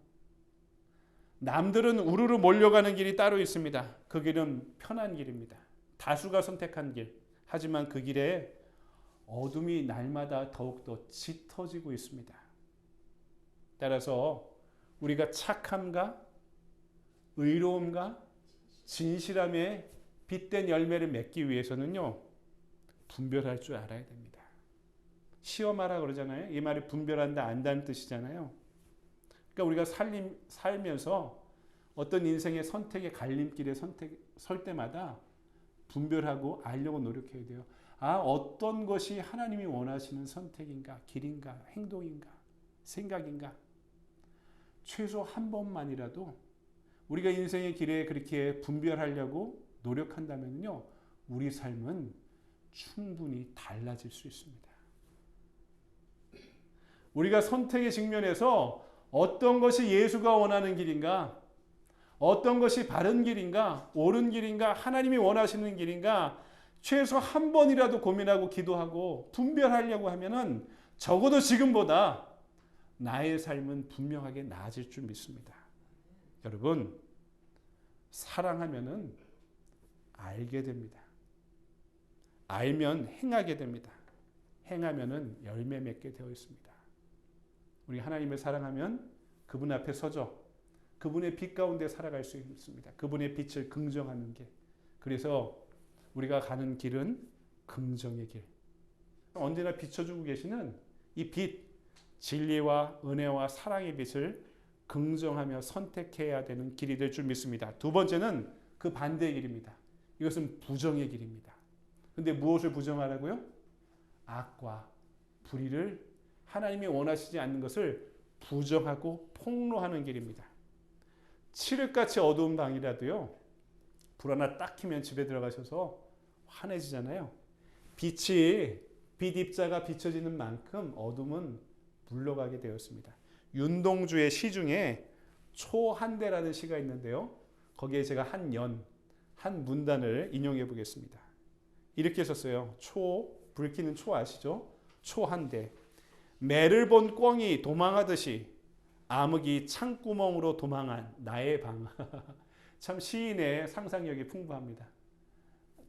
남들은 우르르 몰려가는 길이 따로 있습니다. 그 길은 편한 길입니다. 다수가 선택한 길. 하지만 그 길에 어둠이 날마다 더욱더 짙어지고 있습니다. 따라서 우리가 착함과 의로움과 진실함에 빛된 열매를 맺기 위해서는요. 분별할 줄 알아야 됩니다. 시험하라 그러잖아요. 이 말이 분별한다, 안다는 뜻이잖아요. 그러니까 우리가 살면서 어떤 인생의 선택의 갈림길에 설 때마다 분별하고 알려고 노력해야 돼요. 어떤 것이 하나님이 원하시는 선택인가, 길인가, 행동인가, 생각인가. 최소 한 번만이라도 우리가 인생의 길에 그렇게 분별하려고 노력한다면요, 우리 삶은 충분히 달라질 수 있습니다. 우리가 선택의 직면에서 어떤 것이 예수가 원하는 길인가, 어떤 것이 바른 길인가, 옳은 길인가, 하나님이 원하시는 길인가, 최소 한 번이라도 고민하고 기도하고 분별하려고 하면은 적어도 지금보다 나의 삶은 분명하게 나아질 줄 믿습니다. 여러분, 사랑하면은 알게 됩니다. 알면 행하게 됩니다. 행하면은 열매 맺게 되어 있습니다. 우리 하나님을 사랑하면 그분 앞에 서죠. 그분의 빛 가운데 살아갈 수 있습니다. 그분의 빛을 긍정하는 길. 그래서 우리가 가는 길은 긍정의 길. 언제나 비춰주고 계시는 이 빛, 진리와 은혜와 사랑의 빛을 긍정하며 선택해야 되는 길이 될 줄 믿습니다. 두 번째는 그 반대의 길입니다. 이것은 부정의 길입니다. 근데 무엇을 부정하라고요? 악과 불의를, 하나님이 원하시지 않는 것을 부정하고 폭로하는 길입니다. 칠흑같이 어두운 방이라도요, 불 하나 딱 켜면 집에 들어가셔서 환해지잖아요. 빛 입자가 비춰지는 만큼 어둠은 물러가게 되었습니다. 윤동주의 시 중에 초한대라는 시가 있는데요. 거기에 제가 한 문단을 인용해 보겠습니다. 이렇게 썼어요. 불 켜는 초 아시죠? 초한대. 매를 본 꿩이 도망하듯이 암흑이 창구멍으로 도망한 나의 방. 참 시인의 상상력이 풍부합니다.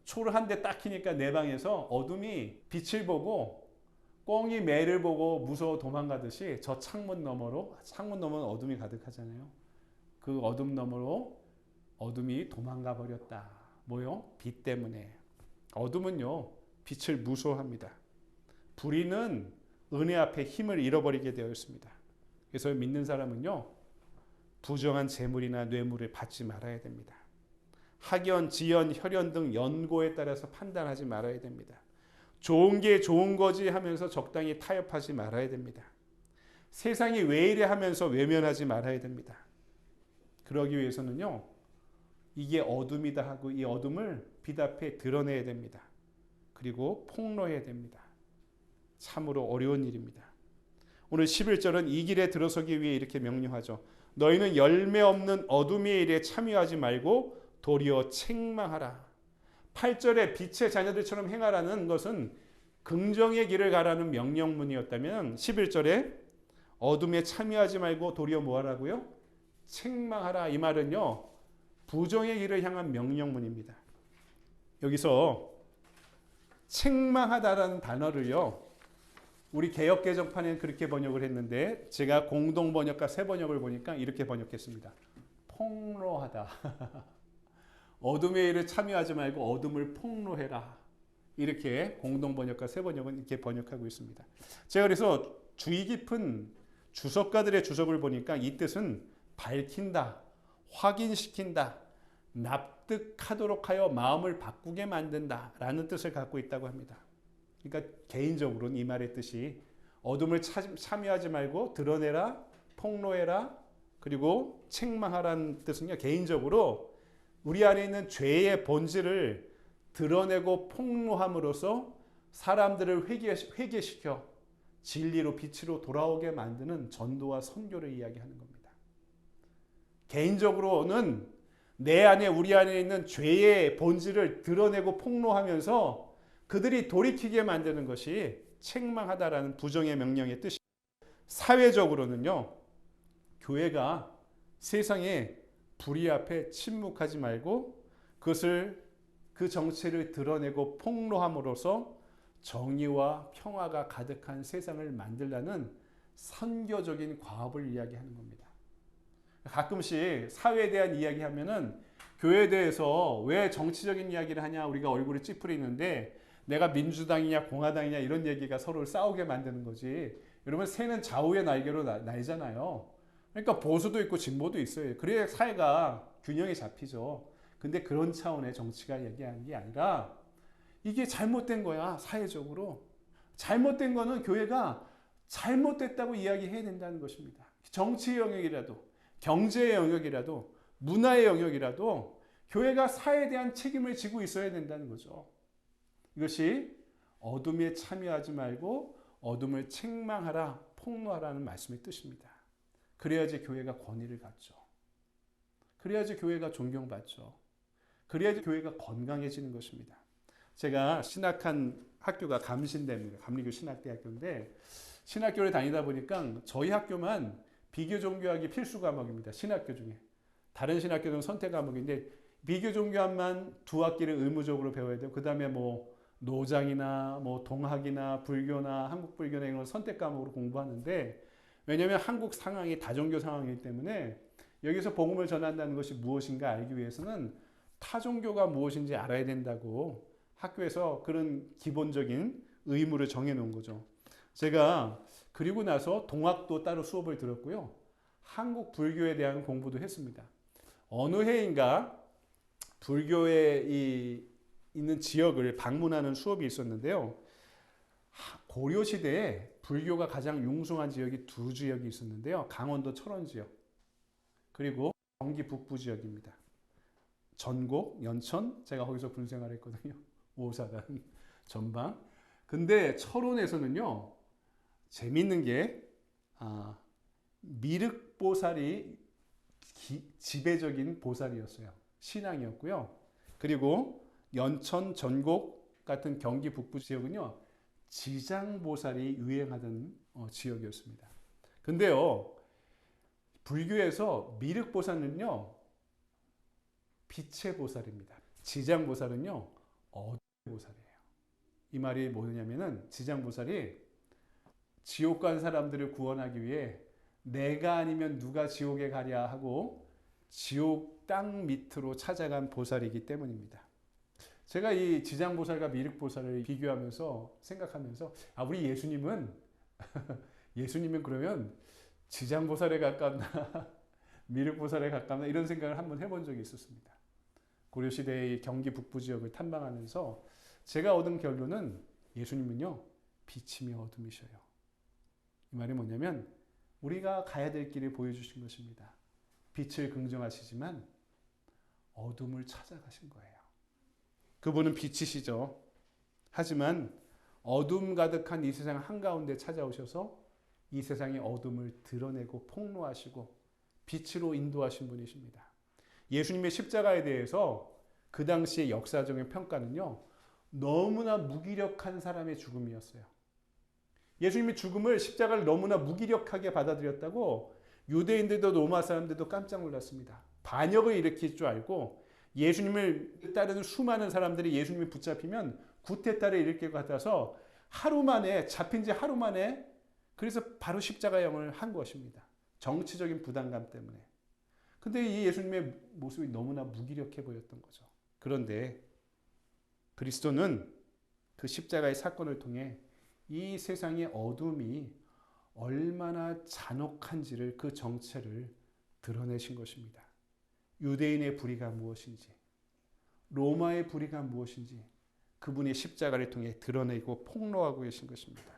초를 한 대 딱 켜니까 내 방에서 어둠이 빛을 보고 꿩이 매를 보고 무서워 도망가듯이 저 창문 너머는 어둠이 가득하잖아요. 그 어둠 너머로 어둠이 도망가 버렸다. 뭐요? 빛 때문에. 어둠은요, 빛을 무서워합니다. 불의는 은혜 앞에 힘을 잃어버리게 되어 있습니다. 그래서 믿는 사람은요, 부정한 재물이나 뇌물을 받지 말아야 됩니다. 학연, 지연, 혈연 등 연고에 따라서 판단하지 말아야 됩니다. 좋은 게 좋은 거지 하면서 적당히 타협하지 말아야 됩니다. 세상이 왜 이래 하면서 외면하지 말아야 됩니다. 그러기 위해서는요, 이게 어둠이다 하고 이 어둠을 빛 앞에 드러내야 됩니다. 그리고 폭로해야 됩니다. 참으로 어려운 일입니다. 오늘 11절은 이 길에 들어서기 위해 이렇게 명령하죠. 너희는 열매 없는 어둠의 일에 참여하지 말고 도리어 책망하라. 8절에 빛의 자녀들처럼 행하라는 것은 긍정의 길을 가라는 명령문이었다면 11절에 어둠에 참여하지 말고 도리어 뭐하라고요? 책망하라. 이 말은요, 부정의 길을 향한 명령문입니다. 여기서 책망하다라는 단어를요, 우리 개역개정판에는 그렇게 번역을 했는데 제가 공동번역과 새번역을 보니까 이렇게 번역했습니다. 폭로하다. 어둠의 일에 참여하지 말고 어둠을 폭로해라. 이렇게 공동번역과 새번역은 이렇게 번역하고 있습니다. 제가 그래서 주의 깊은 주석가들의 주석을 보니까 이 뜻은 밝힌다, 확인시킨다, 납득하도록 하여 마음을 바꾸게 만든다 라는 뜻을 갖고 있다고 합니다. 그러니까 개인적으로는 이 말의 뜻이 어둠을 참여하지 말고 드러내라, 폭로해라, 그리고 책망하라는 뜻은요, 개인적으로 우리 안에 있는 죄의 본질을 드러내고 폭로함으로써 사람들을 회개시켜 진리로 빛으로 돌아오게 만드는 전도와 선교를 이야기하는 겁니다. 개인적으로는 내 안에 우리 안에 있는 죄의 본질을 드러내고 폭로하면서 그들이 돌이키게 만드는 것이 책망하다라는 부정의 명령의 뜻이. 사회적으로는요, 교회가 세상의 불의 앞에 침묵하지 말고 그 정체를 드러내고 폭로함으로써 정의와 평화가 가득한 세상을 만들라는 선교적인 과업을 이야기하는 겁니다. 가끔씩 사회에 대한 이야기하면은 교회에 대해서 왜 정치적인 이야기를 하냐, 우리가 얼굴이 찌푸리는데 내가 민주당이냐 공화당이냐 이런 얘기가 서로를 싸우게 만드는 거지. 여러분, 새는 좌우의 날개로 날잖아요. 그러니까 보수도 있고 진보도 있어요. 그래야 사회가 균형이 잡히죠. 근데 그런 차원의 정치가 얘기하는 게 아니라 이게 잘못된 거야, 사회적으로. 잘못된 거는 교회가 잘못됐다고 이야기해야 된다는 것입니다. 정치의 영역이라도, 경제의 영역이라도, 문화의 영역이라도 교회가 사회에 대한 책임을 지고 있어야 된다는 거죠. 이것이 어둠에 참여하지 말고 어둠을 책망하라, 폭로하라는 말씀의 뜻입니다. 그래야지 교회가 권위를 갖죠. 그래야지 교회가 존경받죠. 그래야지 교회가 건강해지는 것입니다. 제가 신학한 학교가 감신대입니다. 감리교 신학대학교인데 신학교를 다니다 보니까 저희 학교만 비교 종교학이 필수 과목입니다. 신학교 중에. 다른 신학교는 선택 과목인데 비교 종교학만 2학기를 의무적으로 배워야 돼요. 그 다음에 뭐 노장이나 뭐 동학이나 불교나 한국 불교나 이런 걸 선택 과목으로 공부하는데, 왜냐하면 한국 상황이 다종교 상황이기 때문에 여기서 복음을 전한다는 것이 무엇인가 알기 위해서는 타종교가 무엇인지 알아야 된다고 학교에서 그런 기본적인 의무를 정해놓은 거죠. 제가 그리고 나서 동학도 따로 수업을 들었고요. 한국 불교에 대한 공부도 했습니다. 어느 해인가 불교에 있는 지역을 방문하는 수업이 있었는데요. 고려시대에 불교가 가장 융성한 지역이 2지역이 있었는데요. 강원도 철원 지역, 그리고 경기 북부 지역입니다. 전곡, 연천, 제가 거기서 군생활 했거든요. 오사단, 전방. 근데 철원에서는요, 재밌는 게 미륵보살이 지배적인 보살이었어요. 신앙이었고요. 그리고 연천, 전곡 같은 경기 북부 지역은요, 지장보살이 유행하던 지역이었습니다. 근데요, 불교에서 미륵보살은요, 빛의 보살입니다. 지장보살은요, 어둠의 보살이에요. 이 말이 뭐냐면은 지장보살이 지옥 간 사람들을 구원하기 위해 내가 아니면 누가 지옥에 가랴 하고 지옥 땅 밑으로 찾아간 보살이기 때문입니다. 제가 이 지장보살과 미륵보살을 비교하면서 생각하면서 우리 예수님은 예수님은 그러면 지장보살에 가깝나 미륵보살에 가깝나 이런 생각을 한번 해본 적이 있었습니다. 고려시대의 경기 북부 지역을 탐방하면서 제가 얻은 결론은 예수님은요, 빛이며 어둠이셔요. 이 말이 뭐냐면 우리가 가야 될 길을 보여주신 것입니다. 빛을 긍정하시지만 어둠을 찾아가신 거예요. 그분은 빛이시죠. 하지만 어둠 가득한 이 세상 한가운데 찾아오셔서 이 세상의 어둠을 드러내고 폭로하시고 빛으로 인도하신 분이십니다. 예수님의 십자가에 대해서 그 당시의 역사적인 평가는요, 너무나 무기력한 사람의 죽음이었어요. 예수님의 죽음을, 십자가를 너무나 무기력하게 받아들였다고 유대인들도 로마 사람들도 깜짝 놀랐습니다. 반역을 일으킬 줄 알고 예수님을 따르는 수많은 사람들이 예수님이 붙잡히면 구테타를 일으킬 것 같아서 하루 만에, 잡힌 지 하루 만에, 그래서 바로 십자가형을 한 것입니다. 정치적인 부담감 때문에. 근데 이 예수님의 모습이 너무나 무기력해 보였던 거죠. 그런데 그리스도는 그 십자가의 사건을 통해 이 세상의 어둠이 얼마나 잔혹한지를, 그 정체를 드러내신 것입니다. 유대인의 불의가 무엇인지, 로마의 불의가 무엇인지 그분의 십자가를 통해 드러내고 폭로하고 계신 것입니다.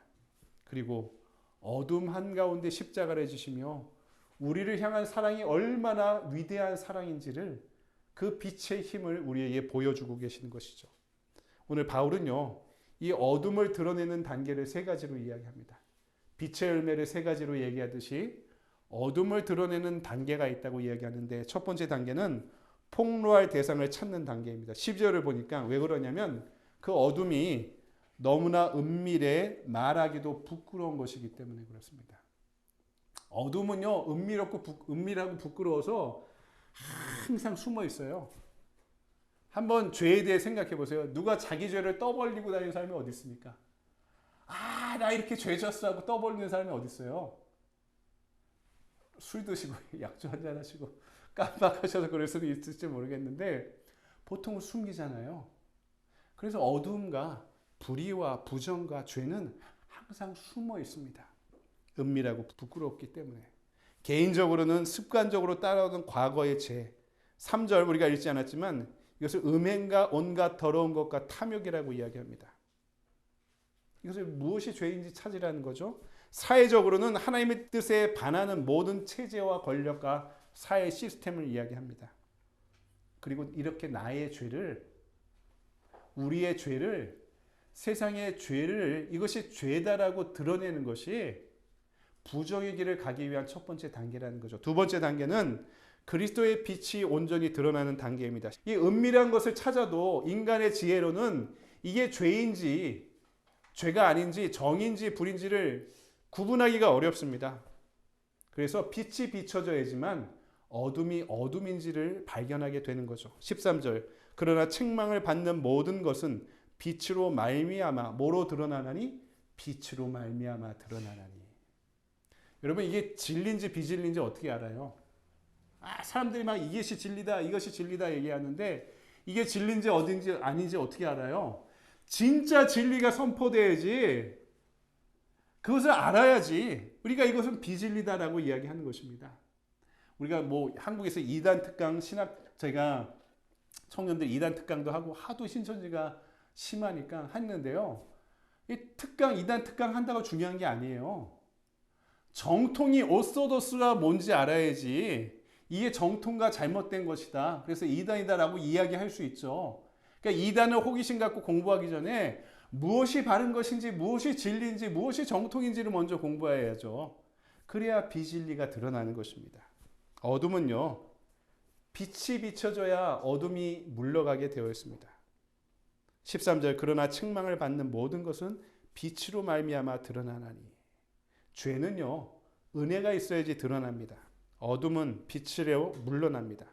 그리고 어둠 한가운데 십자가를 지시며 우리를 향한 사랑이 얼마나 위대한 사랑인지를, 그 빛의 힘을 우리에게 보여주고 계시는 것이죠. 오늘 바울은요, 이 어둠을 드러내는 단계를 세 가지로 이야기합니다. 빛의 열매를 세 가지로 얘기하듯이 어둠을 드러내는 단계가 있다고 이야기하는데, 첫 번째 단계는 폭로할 대상을 찾는 단계입니다. 12절을 보니까 왜 그러냐면 그 어둠이 너무나 은밀해 말하기도 부끄러운 것이기 때문에 그렇습니다. 어둠은요, 은밀하고 부끄러워서 항상 숨어 있어요. 한번 죄에 대해 생각해 보세요. 누가 자기 죄를 떠벌리고 다니는 사람이 어디 있습니까? 아, 나 이렇게 죄 졌어 하고 떠벌리는 사람이 어디 있어요? 술 드시고 약주 한잔 하시고 깜빡하셔서 그럴 수도 있을지 모르겠는데 보통은 숨기잖아요. 그래서 어둠과 불의와 부정과 죄는 항상 숨어 있습니다. 은밀하고 부끄럽기 때문에. 개인적으로는 습관적으로 따라오던 과거의 죄. 3절 우리가 읽지 않았지만 이것을 음행과 온갖 더러운 것과 탐욕이라고 이야기합니다. 이것을 무엇이 죄인지 찾으라는 거죠. 사회적으로는 하나님의 뜻에 반하는 모든 체제와 권력과 사회 시스템을 이야기합니다. 그리고 이렇게 나의 죄를, 우리의 죄를, 세상의 죄를, 이것이 죄다라고 드러내는 것이 부정의 길을 가기 위한 첫 번째 단계라는 거죠. 두 번째 단계는 그리스도의 빛이 온전히 드러나는 단계입니다. 이 은밀한 것을 찾아도 인간의 지혜로는 이게 죄인지 죄가 아닌지 정인지 불인지를 구분하기가 어렵습니다. 그래서 빛이 비춰져야지만 어둠이 어둠인지를 발견하게 되는 거죠. 13절 그러나 책망을 받는 모든 것은 빛으로 말미암아 뭐로 드러나나니? 빛으로 말미암아 드러나나니. 여러분 이게 진리인지 비진리인지 어떻게 알아요? 사람들이 막 이것이 진리다 이것이 진리다 얘기하는데 이게 진리인지 어딘지 아닌지 어떻게 알아요? 진짜 진리가 선포돼야지, 그것을 알아야지 우리가 이것은 비진리다라고 이야기하는 것입니다. 우리가 뭐 한국에서 이단 특강 제가 청년들 이단 특강도 하고 하도 신천지가 심하니까 했는데요. 이 특강, 이단 특강 한다고 중요한 게 아니에요. 정통이 오소도스가 뭔지 알아야지 이게 정통과 잘못된 것이다, 그래서 이단이다라고 이야기할 수 있죠. 그러니까 이단을 호기심 갖고 공부하기 전에 무엇이 바른 것인지, 무엇이 진리인지, 무엇이 정통인지를 먼저 공부해야죠. 그래야 비진리가 드러나는 것입니다. 어둠은요, 빛이 비춰져야 어둠이 물러가게 되어 있습니다. 13절 그러나 책망을 받는 모든 것은 빛으로 말미암아 드러나나니. 죄는요, 은혜가 있어야지 드러납니다. 어둠은 빛으로 물러납니다.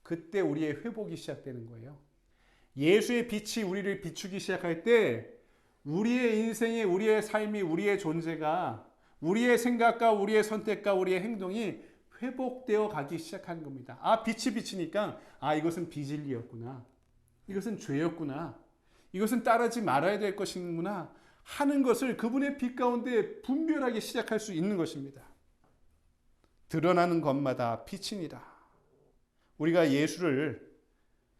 그때 우리의 회복이 시작되는 거예요. 예수의 빛이 우리를 비추기 시작할 때 우리의 인생이, 우리의 삶이, 우리의 존재가, 우리의 생각과 우리의 선택과 우리의 행동이 회복되어 가기 시작하는 겁니다. 빛이 비치니까 이것은 비진리였구나, 이것은 죄였구나, 이것은 따르지 말아야 될 것이구나 하는 것을 그분의 빛 가운데 분별하기 시작할 수 있는 것입니다. 드러나는 것마다 빛이니라. 우리가 예수를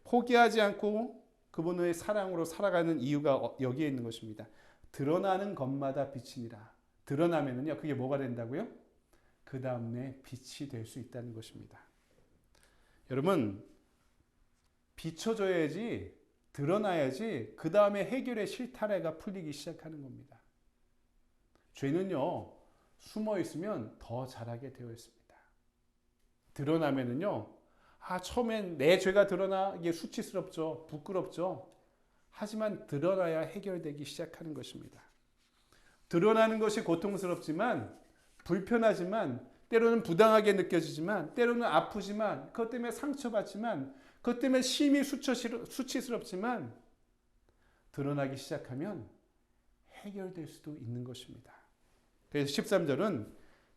포기하지 않고 그분의 사랑으로 살아가는 이유가 여기에 있는 것입니다. 드러나는 것마다 빛이니라. 드러나면은요, 그게 뭐가 된다고요? 그 다음에 빛이 될 수 있다는 것입니다. 여러분, 비춰져야지 드러나야지 그 다음에 해결의 실타래가 풀리기 시작하는 겁니다. 죄는요, 숨어 있으면 더 잘하게 되어 있습니다. 드러나면은요, 처음엔 내 죄가 드러나 이게 수치스럽죠, 부끄럽죠. 하지만 드러나야 해결되기 시작하는 것입니다. 드러나는 것이 고통스럽지만, 불편하지만, 때로는 부당하게 느껴지지만, 때로는 아프지만, 그것 때문에 상처받지만, 그것 때문에 심히 수치스럽지만, 드러나기 시작하면 해결될 수도 있는 것입니다. 그래서 13절은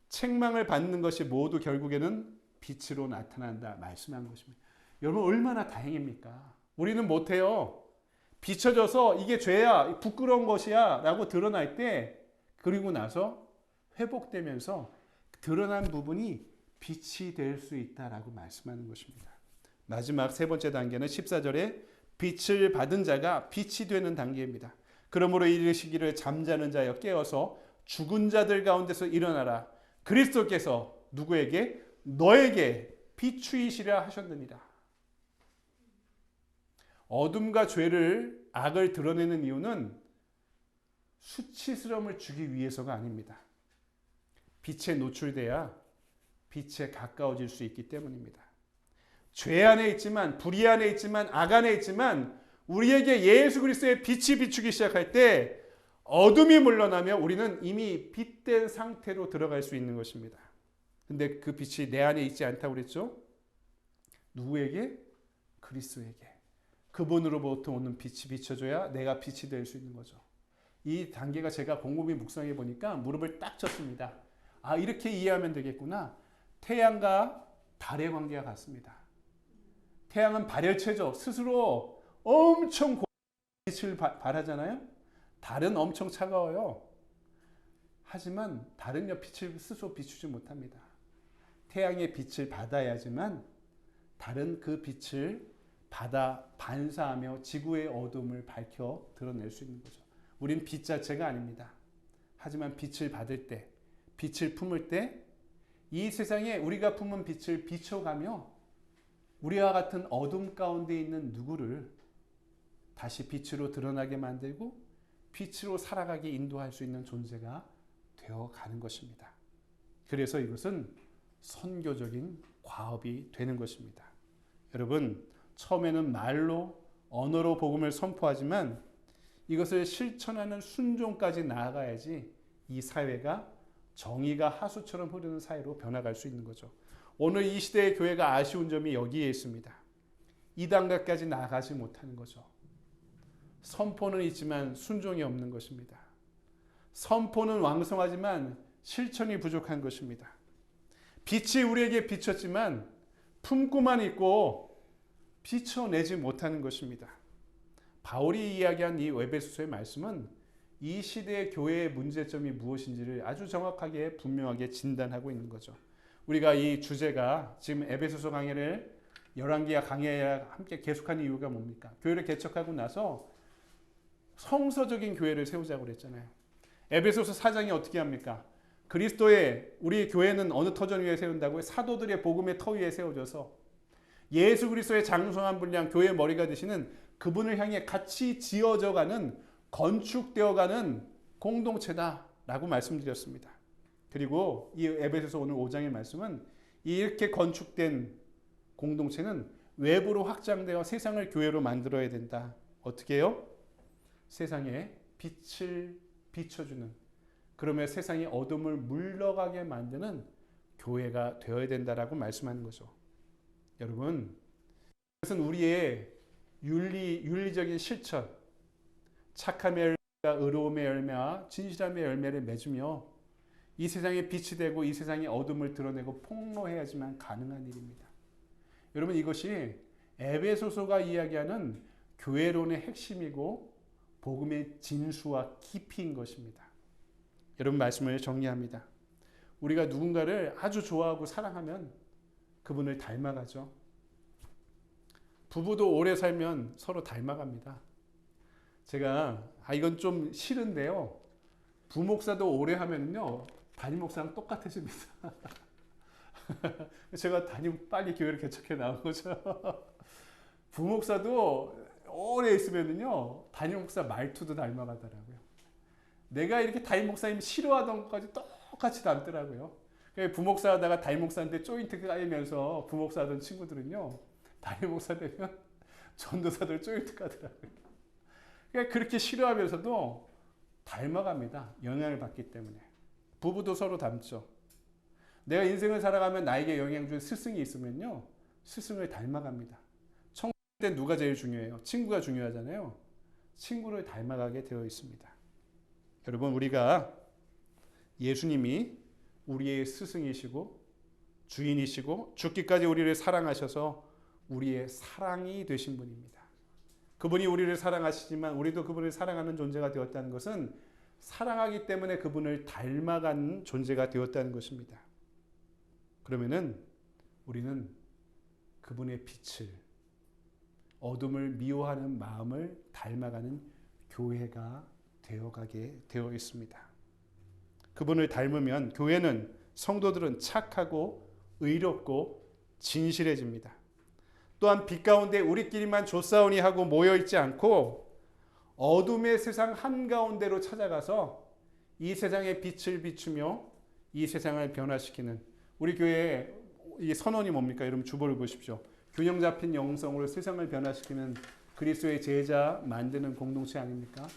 책망을 받는 것이 모두 결국에는 빛으로 나타난다 말씀한 것입니다. 여러분 얼마나 다행입니까? 우리는 못해요. 비춰져서 이게 죄야, 부끄러운 것이야 라고 드러날 때, 그리고 나서 회복되면서 드러난 부분이 빛이 될 수 있다라고 말씀하는 것입니다. 마지막 세 번째 단계는 14절에 빛을 받은 자가 빛이 되는 단계입니다. 그러므로 이르시기를 잠자는 자여 깨어서 죽은 자들 가운데서 일어나라. 그리스도께서 누구에게? 너에게 비추이시라 하셨느니라. 어둠과 죄를, 악을 드러내는 이유는 수치스러움을 주기 위해서가 아닙니다. 빛에 노출돼야 빛에 가까워질 수 있기 때문입니다. 죄 안에 있지만, 불의 안에 있지만, 악 안에 있지만 우리에게 예수 그리스도의 빛이 비추기 시작할 때 어둠이 물러나며 우리는 이미 빛된 상태로 들어갈 수 있는 것입니다. 근데 그 빛이 내 안에 있지 않다고 그랬죠? 누구에게? 그리스도에게. 그분으로부터 오는 빛이 비춰줘야 내가 빛이 될 수 있는 거죠. 이 단계가 제가 곰곰이 묵상해 보니까 무릎을 딱 쳤습니다. 이렇게 이해하면 되겠구나. 태양과 달의 관계가 같습니다. 태양은 발열체죠. 스스로 엄청 빛을 발하잖아요. 달은 엄청 차가워요. 하지만 달은요, 빛을 스스로 비추지 못합니다. 태양의 빛을 받아야지만 달은 그 빛을 받아 반사하며 지구의 어둠을 밝혀 드러낼 수 있는 거죠. 우린 빛 자체가 아닙니다. 하지만 빛을 받을 때, 빛을 품을 때 이 세상에 우리가 품은 빛을 비춰가며 우리와 같은 어둠 가운데 있는 누구를 다시 빛으로 드러나게 만들고 빛으로 살아가게 인도할 수 있는 존재가 되어가는 것입니다. 그래서 이것은 선교적인 과업이 되는 것입니다. 여러분, 처음에는 말로, 언어로 복음을 선포하지만 이것을 실천하는 순종까지 나아가야지 이 사회가 정의가 하수처럼 흐르는 사회로 변화갈 수 있는 거죠. 오늘 이 시대의 교회가 아쉬운 점이 여기에 있습니다. 이 단계까지 나아가지 못하는 거죠. 선포는 있지만 순종이 없는 것입니다. 선포는 왕성하지만 실천이 부족한 것입니다. 빛이 우리에게 비쳤지만 품고만 있고 비춰내지 못하는 것입니다. 바울이 이야기한 이 에베소서의 말씀은 이 시대의 교회의 문제점이 무엇인지를 아주 정확하게 분명하게 진단하고 있는 거죠. 우리가 이 주제가 지금 에베소서 강해를 11개의 강해와 함께 계속하는 이유가 뭡니까? 교회를 개척하고 나서 성서적인 교회를 세우자고 그랬잖아요. 에베소서 4장이 어떻게 합니까? 그리스도의 우리 교회는 어느 터전 위에 세운다고요? 사도들의 복음의 터 위에 세워져서 예수 그리스도의 장성한 분량 교회의 머리가 되시는 그분을 향해 같이 지어져가는 건축되어가는 공동체다라고 말씀드렸습니다. 그리고 이 에베소서 오늘 5장의 말씀은 이렇게 건축된 공동체는 외부로 확장되어 세상을 교회로 만들어야 된다. 어떻게 해요? 세상에 빛을 비춰주는, 그러면 세상의 어둠을 물러가게 만드는 교회가 되어야 된다라고 말씀하는 거죠. 여러분, 이것은 우리의 윤리적인 실천, 착함의 열매가 의로움의 열매와 진실함의 열매를 맺으며 이 세상에 빛이 되고 이 세상의 어둠을 드러내고 폭로해야지만 가능한 일입니다. 여러분, 이것이 에베소서가 이야기하는 교회론의 핵심이고 복음의 진수와 깊이인 것입니다. 여러분, 말씀을 정리합니다. 우리가 누군가를 아주 좋아하고 사랑하면 그분을 닮아가죠. 부부도 오래 살면 서로 닮아갑니다. 제가 이건 좀 싫은데요. 부목사도 오래 하면요 담임 목사랑 똑같아집니다. 제가 빨리 교회를 개척해 나온 거죠. 부목사도 오래 있으면은요 담임 목사 말투도 닮아가더라고요. 내가 이렇게 담임 목사님 싫어하던 것까지 똑같이 닮더라고요. 부목사 하다가 담임 목사한테 조인트 까이면서 부목사 하던 친구들은요 담임 목사 되면 전도사들 조인트 까더라고요. 그러니까 그렇게 싫어하면서도 닮아갑니다. 영향을 받기 때문에. 부부도 서로 닮죠. 내가 인생을 살아가면 나에게 영향 준 스승이 있으면요 스승을 닮아갑니다. 청소년 때 누가 제일 중요해요? 친구가 중요하잖아요. 친구를 닮아가게 되어 있습니다. 여러분, 우리가 예수님이 우리의 스승이시고 주인이시고 죽기까지 우리를 사랑하셔서 우리의 사랑이 되신 분입니다. 그분이 우리를 사랑하시지만 우리도 그분을 사랑하는 존재가 되었다는 것은 사랑하기 때문에 그분을 닮아가는 존재가 되었다는 것입니다. 그러면은 우리는 그분의 빛을, 어둠을 미워하는 마음을 닮아가는 교회가 되어가게 되어 있습니다. 그분을 닮으면 교회는, 성도들은 착하고 의롭고 진실해집니다. 또한 빛 가운데 우리끼리만 조싸우니 하고 모여있지 않고 어둠의 세상 한가운데로 찾아가서 이 세상의 빛을 비추며 이 세상을 변화시키는, 우리 교회의 이 선언이 뭡니까? 여러분 주보를 보십시오. 균형 잡힌 영성으로 세상을 변화시키는 그리스도의 제자 만드는 공동체 아닙니까?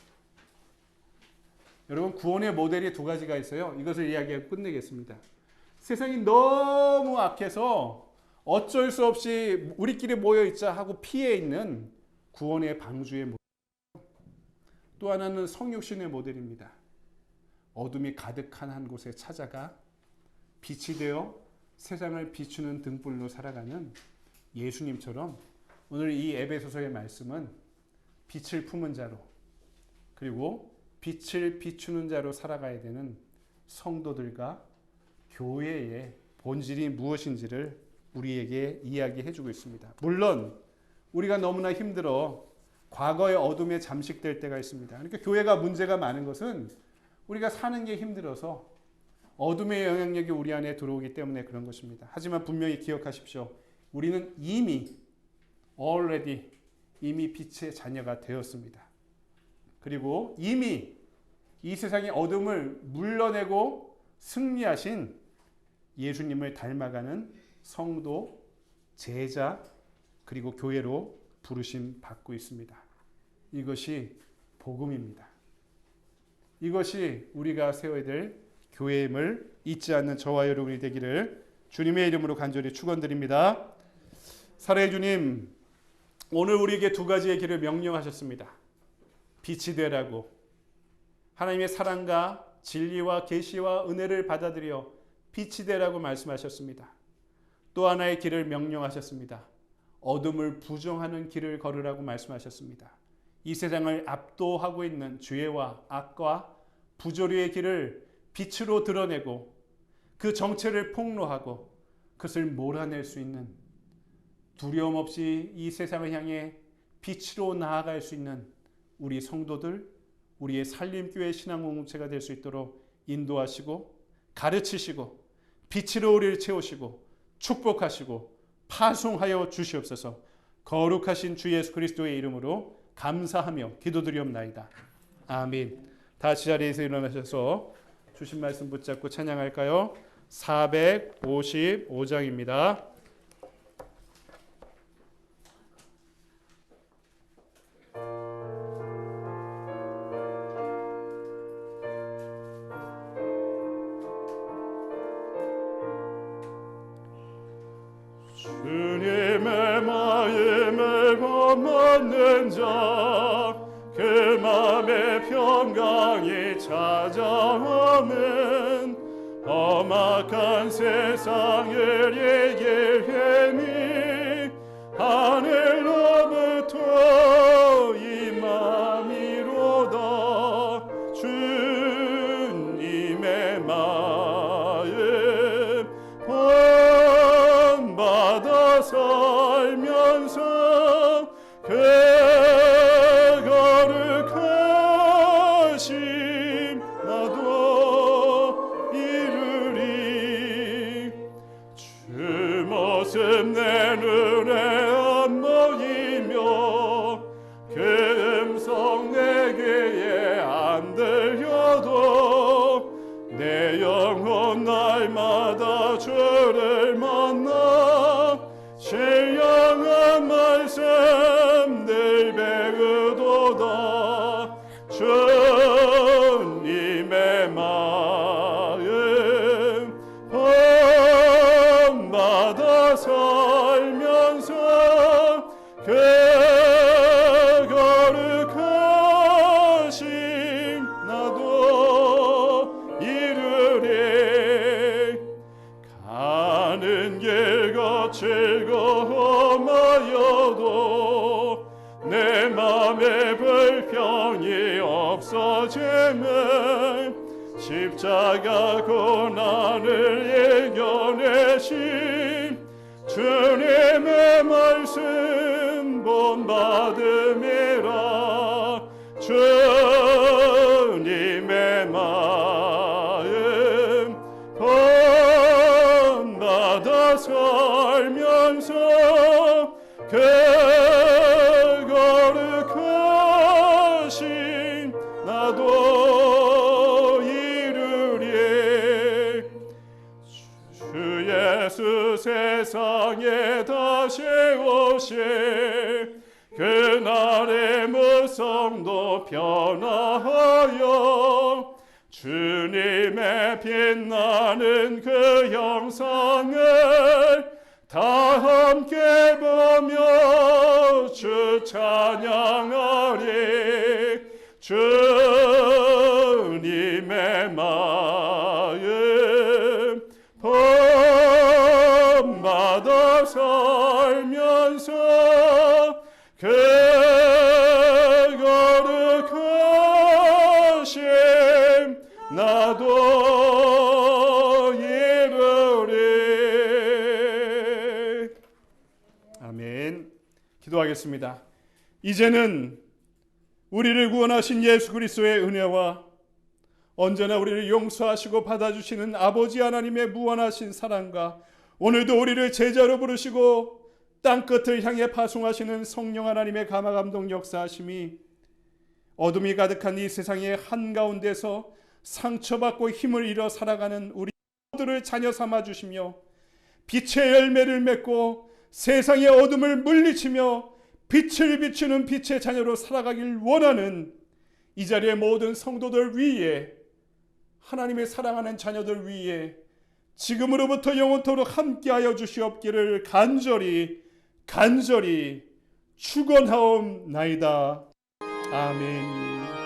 여러분, 구원의 모델이 두 가지가 있어요. 이것을 이야기하고 끝내겠습니다. 세상이 너무 악해서 어쩔 수 없이 우리끼리 모여있자 하고 피해 있는 구원의 방주의 모델. 또 하나는 성육신의 모델입니다. 어둠이 가득한 한 곳에 찾아가 빛이 되어 세상을 비추는 등불로 살아가는 예수님처럼 오늘 이 에베소서의 말씀은 빛을 품은 자로, 그리고 빛을 비추는 자로 살아가야 되는 성도들과 교회의 본질이 무엇인지를 우리에게 이야기해주고 있습니다. 물론 우리가 너무나 힘들어 과거의 어둠에 잠식될 때가 있습니다. 그러니까 교회가 문제가 많은 것은 우리가 사는 게 힘들어서 어둠의 영향력이 우리 안에 들어오기 때문에 그런 것입니다. 하지만 분명히 기억하십시오. 우리는 이미 빛의 자녀가 되었습니다. 그리고 이미 이 세상의 어둠을 물러내고 승리하신 예수님을 닮아가는 성도, 제자, 그리고 교회로 부르심 받고 있습니다. 이것이 복음입니다. 이것이 우리가 세워야 될 교회임을 잊지 않는 저와 여러분이 되기를 주님의 이름으로 간절히 축원드립니다. 살아의 주님, 오늘 우리에게 두 가지의 길을 명령하셨습니다. 빛이 되라고, 하나님의 사랑과 진리와 계시와 은혜를 받아들여 빛이 되라고 말씀하셨습니다. 또 하나의 길을 명령하셨습니다. 어둠을 부정하는 길을 걸으라고 말씀하셨습니다. 이 세상을 압도하고 있는 죄와 악과 부조리의 길을 빛으로 드러내고 그 정체를 폭로하고 그것을 몰아낼 수 있는, 두려움 없이 이 세상을 향해 빛으로 나아갈 수 있는 우리 성도들, 우리의 산림교회 신앙 공동체가 될 수 있도록 인도하시고 가르치시고 빛으로 우리를 채우시고 축복하시고 파송하여 주시옵소서. 거룩하신 주 예수 그리스도의 이름으로 감사하며 기도드리옵나이다. 아멘. 다시 자리에서 일어나셔서 주신 말씀 붙잡고 찬양할까요? 455장입니다. 주님의 마음을 범하는 자, 그 맘에 평강이 찾아오면 험악한 세상을 예기해니 하늘로부터 임함이로다. 주님의 마음 본받아 살면서 그 거룩하심 나도 이루리. 주 모습 내 눈에 안 보이며 나도 이르리 가는 길 거칠 검하여도 내 맘에 불평이 없어지면 십자가 고난을 이겨내신 주님의 말씀 본받음이라 주님의 마음 본받아 살면서 그 거룩하신 나도 이루리 주 예수 세상에 다시 오실 그날의 무성도 변화하여 주님의 빛나는 그 영상을 다 함께 보며 주 찬양하리 주님의 마음 본받아 살면서 그 거룩하심 나도 이루리. 아멘. 기도하겠습니다. 이제는 우리를 구원하신 예수 그리스도의 은혜와 언제나 우리를 용서하시고 받아주시는 아버지 하나님의 무한하신 사랑과 오늘도 우리를 제자로 부르시고 땅끝을 향해 파송하시는 성령 하나님의 감화감동 역사하심이 어둠이 가득한 이 세상의 한가운데서 상처받고 힘을 잃어 살아가는 우리 모두를 자녀 삼아 주시며 빛의 열매를 맺고 세상의 어둠을 물리치며 빛을 비추는 빛의 자녀로 살아가길 원하는 이 자리의 모든 성도들 위에 하나님의 사랑하는 자녀들 위에 지금으로부터 영원토록 함께하여 주시옵기를 간절히 축원하옵나이다. 아멘.